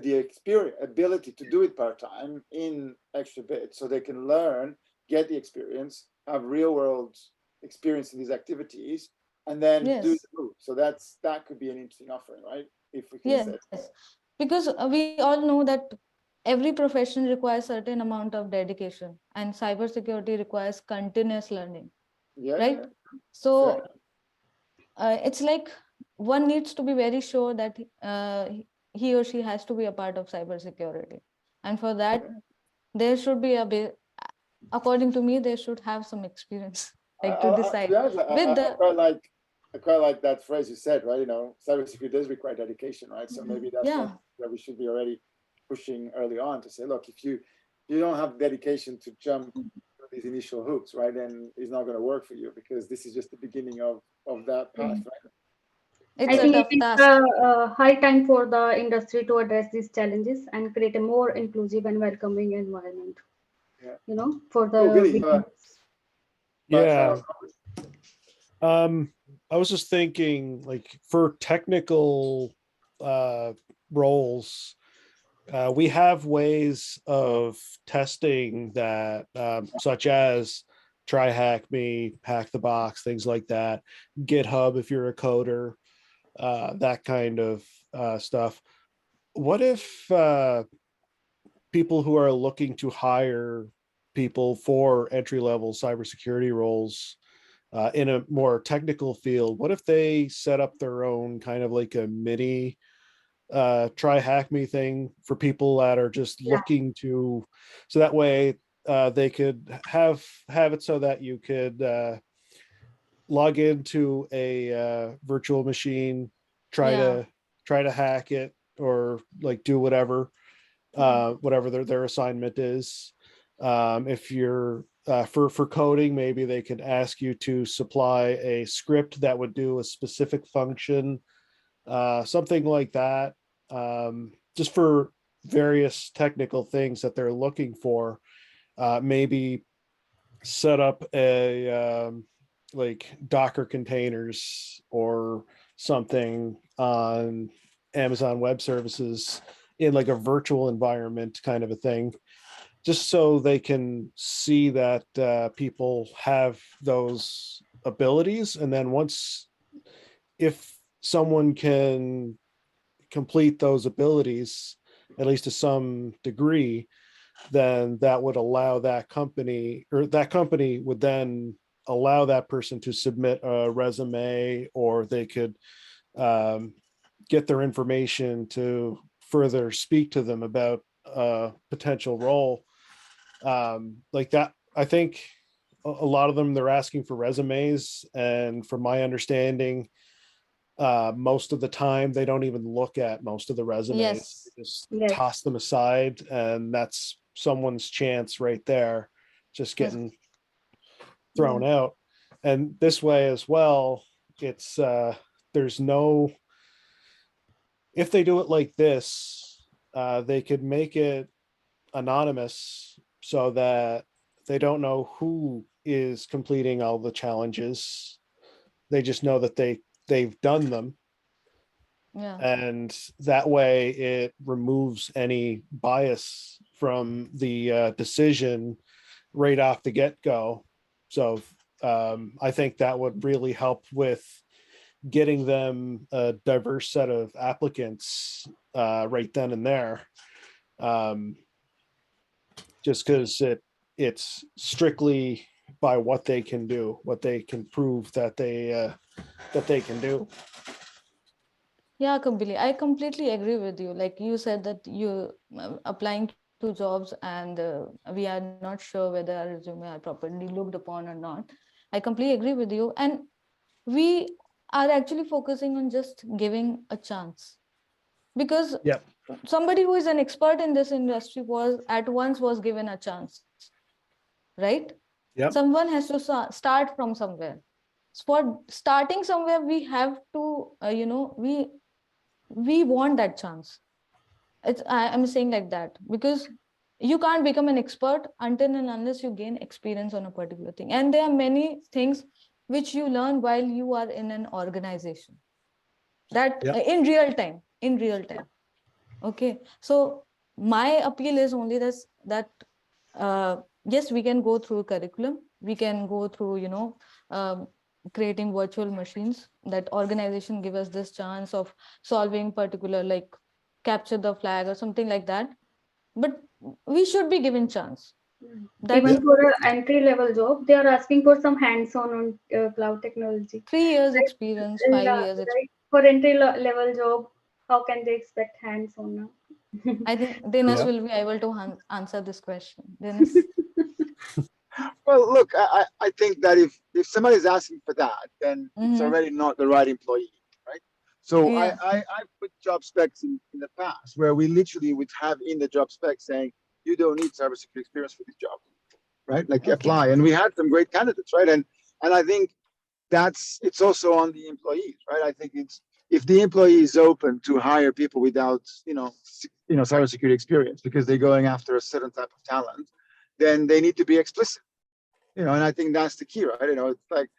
the experience, ability to do it part-time in extra bits, so they can learn, get the experience, have real-world experience in these activities, and then do Yes. the move. So that could be an interesting offering, right? If we can say, Yes. Because we all know that every profession requires certain amount of dedication, and cybersecurity requires continuous learning, yeah, right? yeah, fair. So it's like one needs to be very sure that he or she has to be a part of cybersecurity, and for that there should be according to me, they should have some experience, like to To be decide honest, with the I quite like that phrase you said, right? Cybersecurity does require dedication, right? So maybe that's one yeah. that we should be already pushing early on to say, look, if you don't have dedication to jump through these initial hoops, right, then it's not going to work for you, because this is just the beginning of that path, Mm. right? It's I a So think it tough is task. high time for the industry to address these challenges and create a more inclusive and welcoming environment, yeah, for cool, the Billy. beginners. Yeah. I was just thinking, like, for technical roles, we have ways of testing that, such as try hack me, hack the box, things like that. GitHub if you're a coder, that kind of stuff. What if people who are looking to hire people for entry-level cybersecurity roles in a more technical field, what if they set up their own kind of like a mini try hack me thing for people that are just Yeah. looking to, so that way they could have it so that you could log into a virtual machine, Yeah. try to hack it, or like do whatever whatever their assignment is. If you're for coding, maybe they could ask you to supply a script that would do a specific function, something like that, just for various technical things that they're looking for. Maybe set up a like Docker containers or something on Amazon Web Services in like a virtual environment kind of a thing, just so they can see that people have those abilities. And then once, if someone can complete those abilities, at least to some degree, then that would allow that company, or that company would then allow that person to submit a resume, or they could get their information to further speak to them about a potential role. Like that, I think a lot of them, they're asking for resumes, and from my understanding, most of the time they don't even look at most of the resumes. Yes. They just Yes. toss them aside, and that's someone's chance right there, just Yes. getting thrown out. And this way as well, it's there's no, if they do it like this, they could make it anonymous so that they don't know who is completing all the challenges. They just know that they've done them, Yeah. and that way it removes any bias from the decision right off the get-go. So I think that would really help with getting them a diverse set of applicants right then and there. Just because it's strictly by what they can do, what they can prove that they can do. Yeah, completely. I completely agree with you. Like you said that you applying to jobs and we are not sure whether our resume are properly looked upon or not. I completely agree with you. And we are actually focusing on just giving a chance, because Yep. somebody who is an expert in this industry was given a chance, right? Yep. Someone has to start from somewhere. For starting somewhere, we have to, we want that chance. I'm saying like that because you can't become an expert until and unless you gain experience on a particular thing. And there are many things which you learn while you are in an organization, that Yep. in real time. Okay, so my appeal is only this, that yes, we can go through curriculum, we can go through creating virtual machines, that organization give us this chance of solving particular, like capture the flag or something like that, but we should be given chance. That's Even for an entry level job, they are asking for some hands-on on cloud technology. 3 years Right. experience, 5 Yeah, years right. For entry level job, how can they expect hands-on now? I think Dennis Yeah. will be able to answer this question. Dennis? Well, look, I think that if somebody's asking for that, then it's Mhm. already not the right employee, right? So Yeah. I've put job specs in the past where we literally would have in the job spec saying, you don't need cybersecurity experience for this job, right? Like Okay. apply. And we had some great candidates, right? And I think it's also on the employees, right? I think it's, if the employee is open to hire people without, cybersecurity experience because they're going after a certain type of talent, then they need to be explicit, and I think that's the key, right? It's like,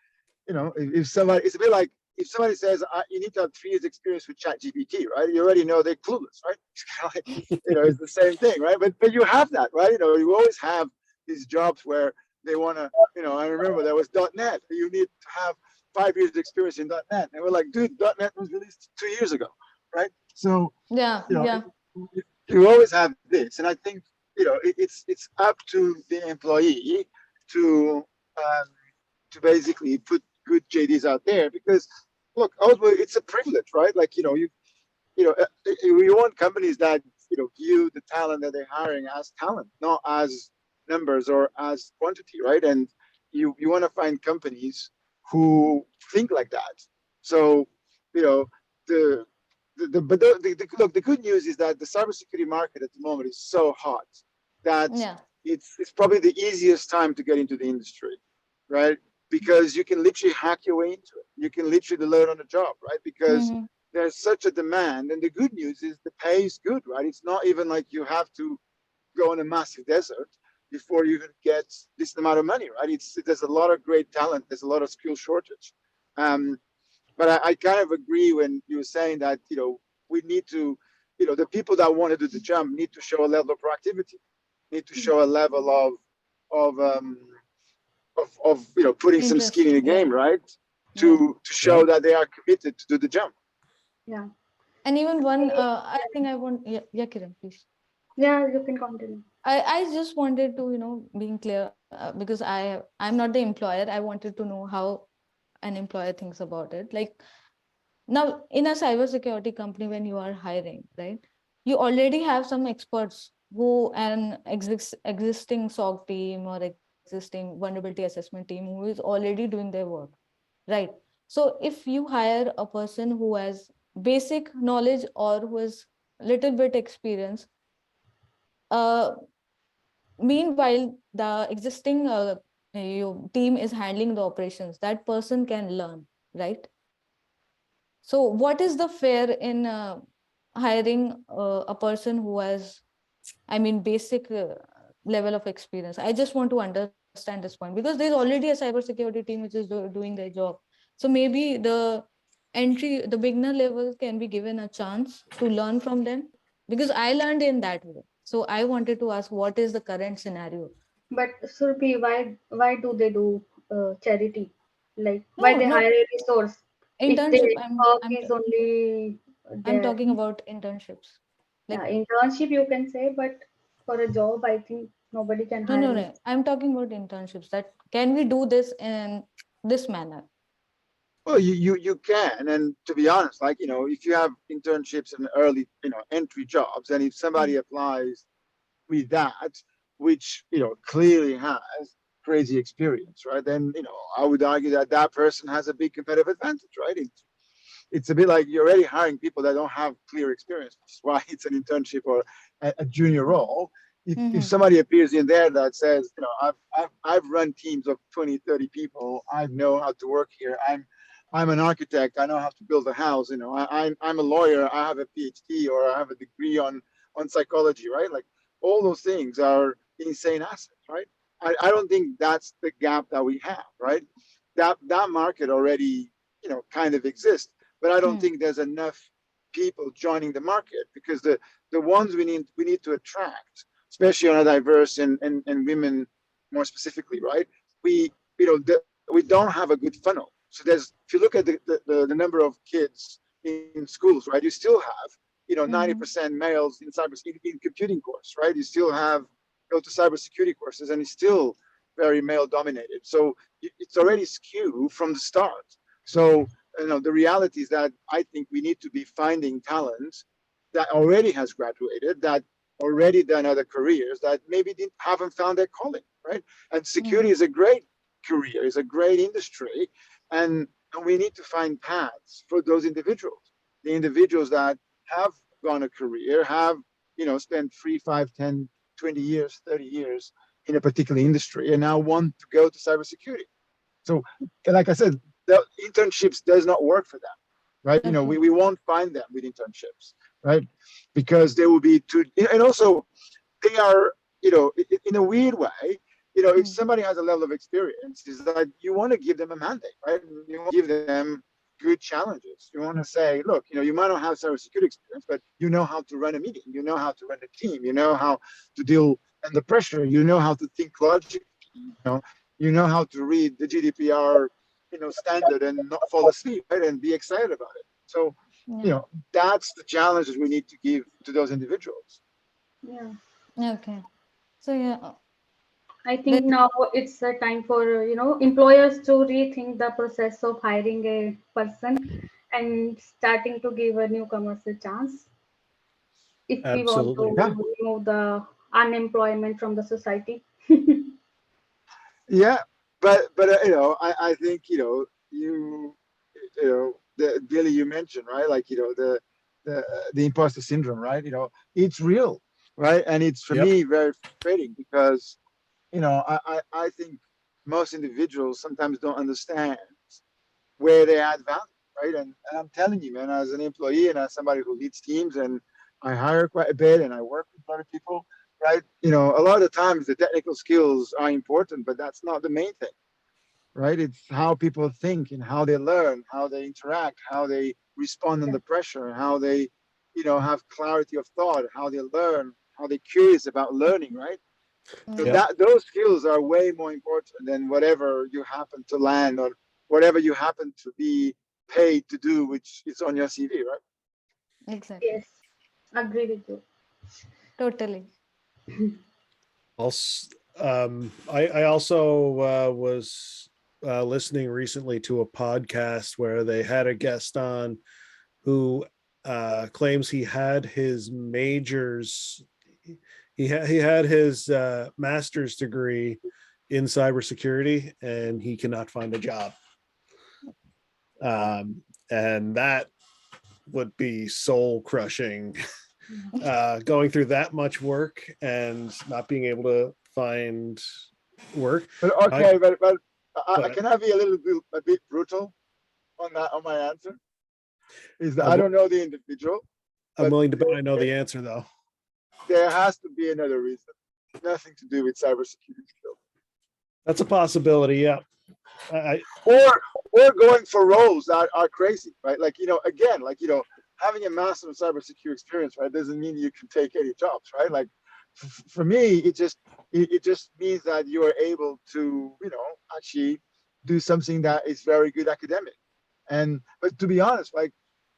if somebody, it's a bit like if somebody says you need to have 3 years experience with ChatGPT, right? You already know they're clueless, right? It's kind of like, it's the same thing, right? But you have that, right? You always have these jobs where they want to, I remember there was .NET. You need to have 5 years experience in .NET. And we're like, dude, .NET was released 2 years ago, right? So, Yeah, yeah. you always have this. And I think, it's up to the employee to basically put good JDs out there, because look, ultimately it's a privilege, right? Like, we want companies that, view the talent that they're hiring as talent, not as numbers or as quantity, right? And you want to find companies who think like that. So, the look, the good news is that the cybersecurity market at the moment is so hot that Yeah. it's probably the easiest time to get into the industry, right? Because you can literally hack your way into it. You can literally learn on the job, right? Because Mhm. there's such a demand, and the good news is the pay is good, right? It's not even like you have to go in a massive desert before you even get this amount of money, right? There's a lot of great talent. There's a lot of skill shortage. But I kind of agree when you were saying that, we need to, the people that want to do the jump need to show a level of proactivity, need to show a level of putting some skin Interest. in the Yeah. game, right? Yeah. To show that they are committed to do the jump. Yeah. And even one, I think I want, yeah, Kiran, please. Yeah, you can continue. I just wanted to, being clear, because I'm not the employer. I wanted to know how an employer thinks about it. Like now in a cybersecurity company, when you are hiring, right, you already have some experts who an existing SOC team or existing vulnerability assessment team who is already doing their work, right? So if you hire a person who has basic knowledge or who has little bit experience, uh, meanwhile the existing team is handling the operations, that person can learn, right? So what is the fair in hiring a person who has, I mean, basic level of experience? I just want to understand this point, because there's already a cybersecurity team which is doing their job. So maybe the beginner level can be given a chance to learn from them, because I learned in that way. So I wanted to ask, what is the current scenario? But Surpi, why do they do charity? Like why No, they not hire a resource if internship. the work is only I'm there? talking about internships. Yeah, Like, internship you can say, but for a job, I think nobody can no, hire no, me. no. I'm talking about internships. That can we do this in this manner? Well, you can, and to be honest, like, if you have internships and early, entry jobs, and if somebody applies with that, which clearly has crazy experience, right? Then I would argue that that person has a big competitive advantage, right? It's a bit like you're already hiring people that don't have clear experience, which is why it's an internship or a junior role. If somebody appears in there that says, I've run teams of 20, 30 people, I know how to work here. I'm an architect. I know how to build a house. I'm a lawyer. I have a PhD or I have a degree on psychology, right? Like all those things are insane assets, right? I don't think that's the gap that we have, right? That market already, kind of exists, but I don't think there's enough people joining the market, because the ones we need to attract, especially on a diverse and women more specifically, right? We don't have a good funnel. So if you look at the number of kids in schools, right, you still have 90% males in in computing course, right? You still have go to cybersecurity courses, and it's still very male dominated. So it's already skewed from the start. So the reality is that I think we need to be finding talent that already has graduated, that already done other careers, that maybe haven't found their calling, right? And security is a great career, is a great industry, and we need to find paths for those individuals, the individuals that have gone a career, have spent 3, 5, 10, 20 years, 30 years in a particular industry, and now want to go to cybersecurity. So, like I said, the internships does not work for them, right? Okay. We won't find them with internships, right? Because they will be too, and also they are, in a weird way, if Mm. somebody has a level of experience, is that you want to give them a mandate, right? You want to give them good challenges. You want to say, look, you might not have cybersecurity experience, but you know how to run a meeting, you know how to run a team, you know how to deal under pressure, you know how to think logically, you know how to read the GDPR, standard and not fall asleep, right? And be excited about it. So, Yeah. that's the challenges we need to give to those individuals. Yeah. Okay. So yeah, I think now it's a time for employers to rethink the process of hiring a person and starting to give a newcomers a chance if we want Absolutely. Yeah. to remove the unemployment from the society. Yeah, but I think Billy, you mentioned, right, like the imposter syndrome, right? It's real, right? And it's, for Yep. me, very frustrating because I think most individuals sometimes don't understand where they add value, right? And I'm telling you, man, as an employee and as somebody who leads teams, and I hire quite a bit and I work with a lot of people, right? A lot of times the technical skills are important, but that's not the main thing, right? It's how people think and how they learn, how they interact, how they respond under pressure, how they, have clarity of thought, how they learn, how they're curious about learning, right? So Yep. those skills are way more important than whatever you happen to land or whatever you happen to be paid to do, which is on your CV, right? exactly. Yes, agree with you. Totally. Also, I also was listening recently to a podcast where they had a guest on who claims he had his majors. He had his master's degree in cybersecurity, and he cannot find a job. And that would be soul crushing. Going through that much work and not being able to find work. But okay, but I But can I be a bit brutal on that, on my answer? Is that I I'm, don't know the individual, I'm but willing to bet I know the answer though. there has to be another reason. Nothing to do with cybersecurity skills. That's a possibility. Yeah. Or going for roles that are crazy, right? Like, again, like, having a massive cybersecurity experience, right, doesn't mean you can take any jobs, right? Like, for me, it just means that you are able to, actually do something that is very good academic. But to be honest, like,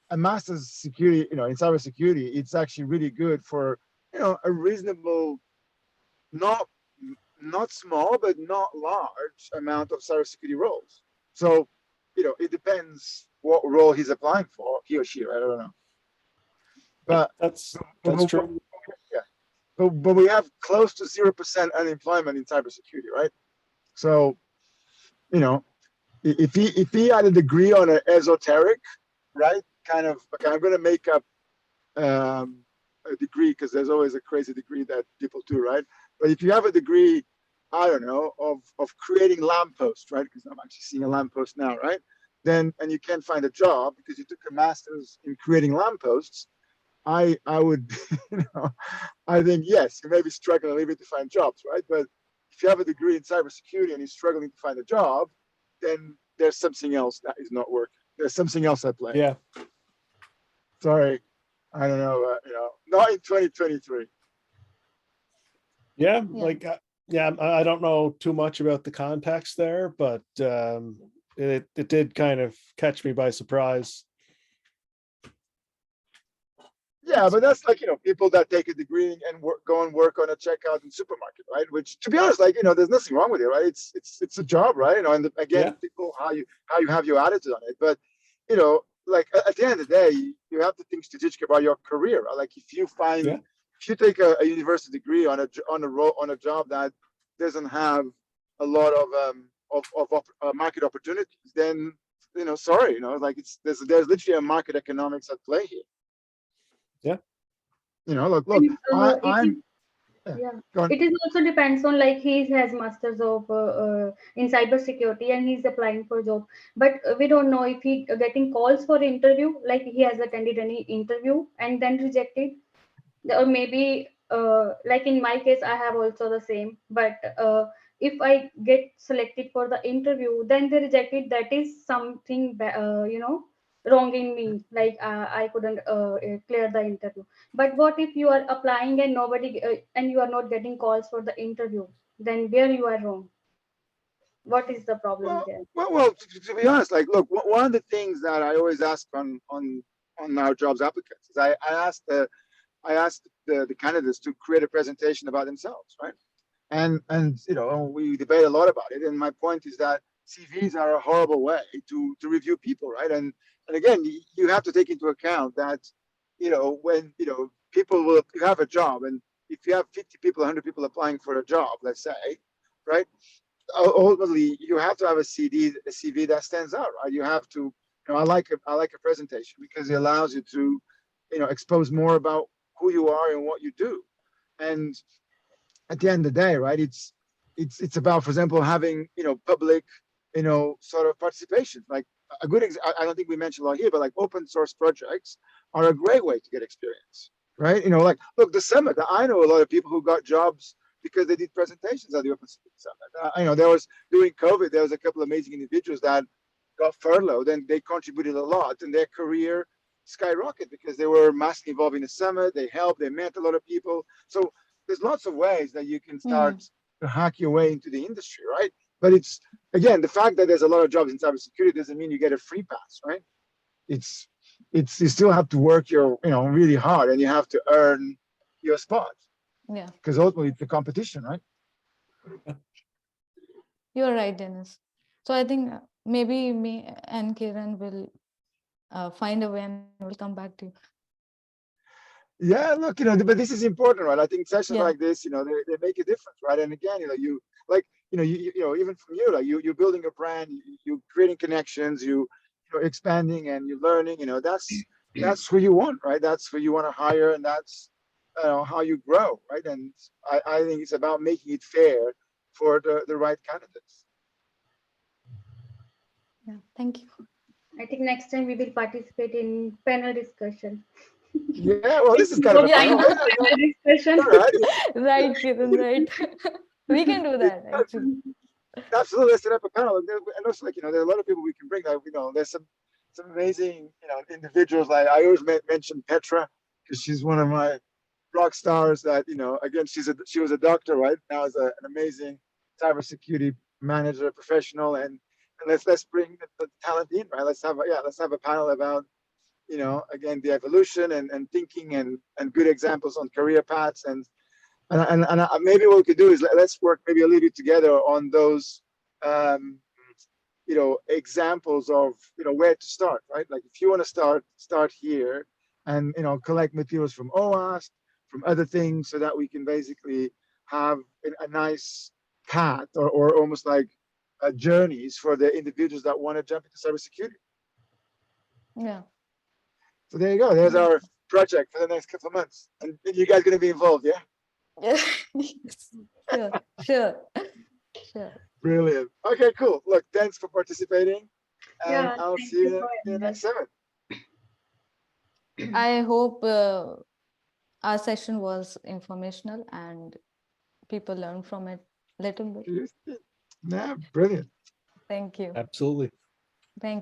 a master's security, in cybersecurity, it's actually really good for, a reasonable, not small, but not large amount of cybersecurity roles. So, it depends what role he's applying for, he or she, right? I don't know. But That's but- true. Yeah. But we have close to 0% unemployment in cybersecurity, right? So, if he had a degree on an esoteric, right, kind of, okay, I'm going to make up a degree because there's always a crazy degree that people do, right? But if you have a degree, I don't know, of creating lampposts, right? Because I'm actually seeing a lamppost now, right? Then, and you can't find a job because you took a master's in creating lampposts, I would, I think, yes, you may be struggling a little bit to find jobs, right? But if you have a degree in cybersecurity and you're struggling to find a job, then there's something else that is not working. There's something else at play. Yeah. Sorry, I don't know, not in 2023. Yeah. Yeah. Like, yeah, I don't know too much about the context there, but it did kind of catch me by surprise. Yeah, but that's like, people that take a degree and go and work on a checkout in supermarket, right? Which, to be honest, like, there's nothing wrong with it, right? It's a job, right? And again, people, how you have your attitude on it. But, like, at the end of the day, you have to think strategic about your career, right? Like, if you take a university degree on a job that doesn't have a lot of market opportunities, then, sorry, like, there's literally a market economics at play here. Yeah. Look, And, I'm. yeah, Go on. it is also depends on, like, he has masters of in cybersecurity and he's applying for job, but we don't know if he getting calls for interview, like he has attended any interview and then rejected, or maybe like in my case I have also the same, but if I get selected for the interview, then they reject it. That is something, wrong in me. Like I couldn't clear the interview. But what if you are applying and nobody and you are not getting calls for the interview? Then where you are wrong? What is the problem there? To be honest, like, look, one of the things that I always ask on our jobs applicants is I asked the candidates to create a presentation about themselves, right? And we debate a lot about it. And my point is that CVs are a horrible way to review people, right? And again, you have to take into account that when people will you have a job, and if you have 50 people, 100 people applying for a job, let's say, right? Ultimately, you have to have a CV that stands out, right? You have to, I like a presentation because it allows you to, expose more about who you are and what you do. And at the end of the day, right, it's about, for example, having public, sort of participation. Like a good, I don't think we mentioned a lot here, but like open source projects are a great way to get experience, right? Like look, the summit. I know a lot of people who got jobs because they did presentations at the Open Summit. There was during COVID, there was a couple of amazing individuals that got furloughed and they contributed a lot, and their career skyrocketed because they were massively involved in the summit. They helped, they met a lot of people. So there's lots of ways that you can start to hack your way into the industry, right? But it's, again, the fact that there's a lot of jobs in cybersecurity doesn't mean you get a free pass, right? It's you still have to work your really hard, and you have to earn your spot. Yeah, Because ultimately it's the competition, right? you're right, Dennis. So I think maybe me and Kiran will find a way and we'll come back to you. Yeah, look, but this is important, right? I think sessions Yeah. like this, they make a difference, right? And again, you like, even from you, like you're building a brand, you creating connections, you're expanding and you're learning, that's who you want, right? That's who you want to hire, and that's how you grow, right? And I think it's about making it fair for the right candidates. Yeah, thank you. I think next time we will participate in panel discussion. Yeah, well, this is kind of a Kind panel. of panel discussion. All right. Right, Kiran, right. We can do that actually. Absolutely, let's set up a panel. And also, like, there are a lot of people we can bring. Like, there's some amazing, individuals. Like I always mention Petra because she's one of my rock stars. That again, she was a doctor, right? Now is an amazing cybersecurity manager, professional, and let's bring the talent in, right? Let's have a panel about again the evolution and thinking and good examples on career paths and maybe what we could do is let's work maybe a little bit together on those examples of where to start, right? Like if you want to start here and collect materials from OWASP, from other things, so that we can basically have a nice path or almost like journeys for the individuals that want to jump into cybersecurity. Yeah. So there you go. There's our project for the next couple of months, and you guys going to be involved, yeah? Sure, sure, sure. Brilliant. Okay, cool. Look, thanks for participating, and Yeah, I'll thank see you you in for the having next us. summit. I hope our session was informational and people learned from it a little bit. Yeah, brilliant. Thank you. Absolutely. Thank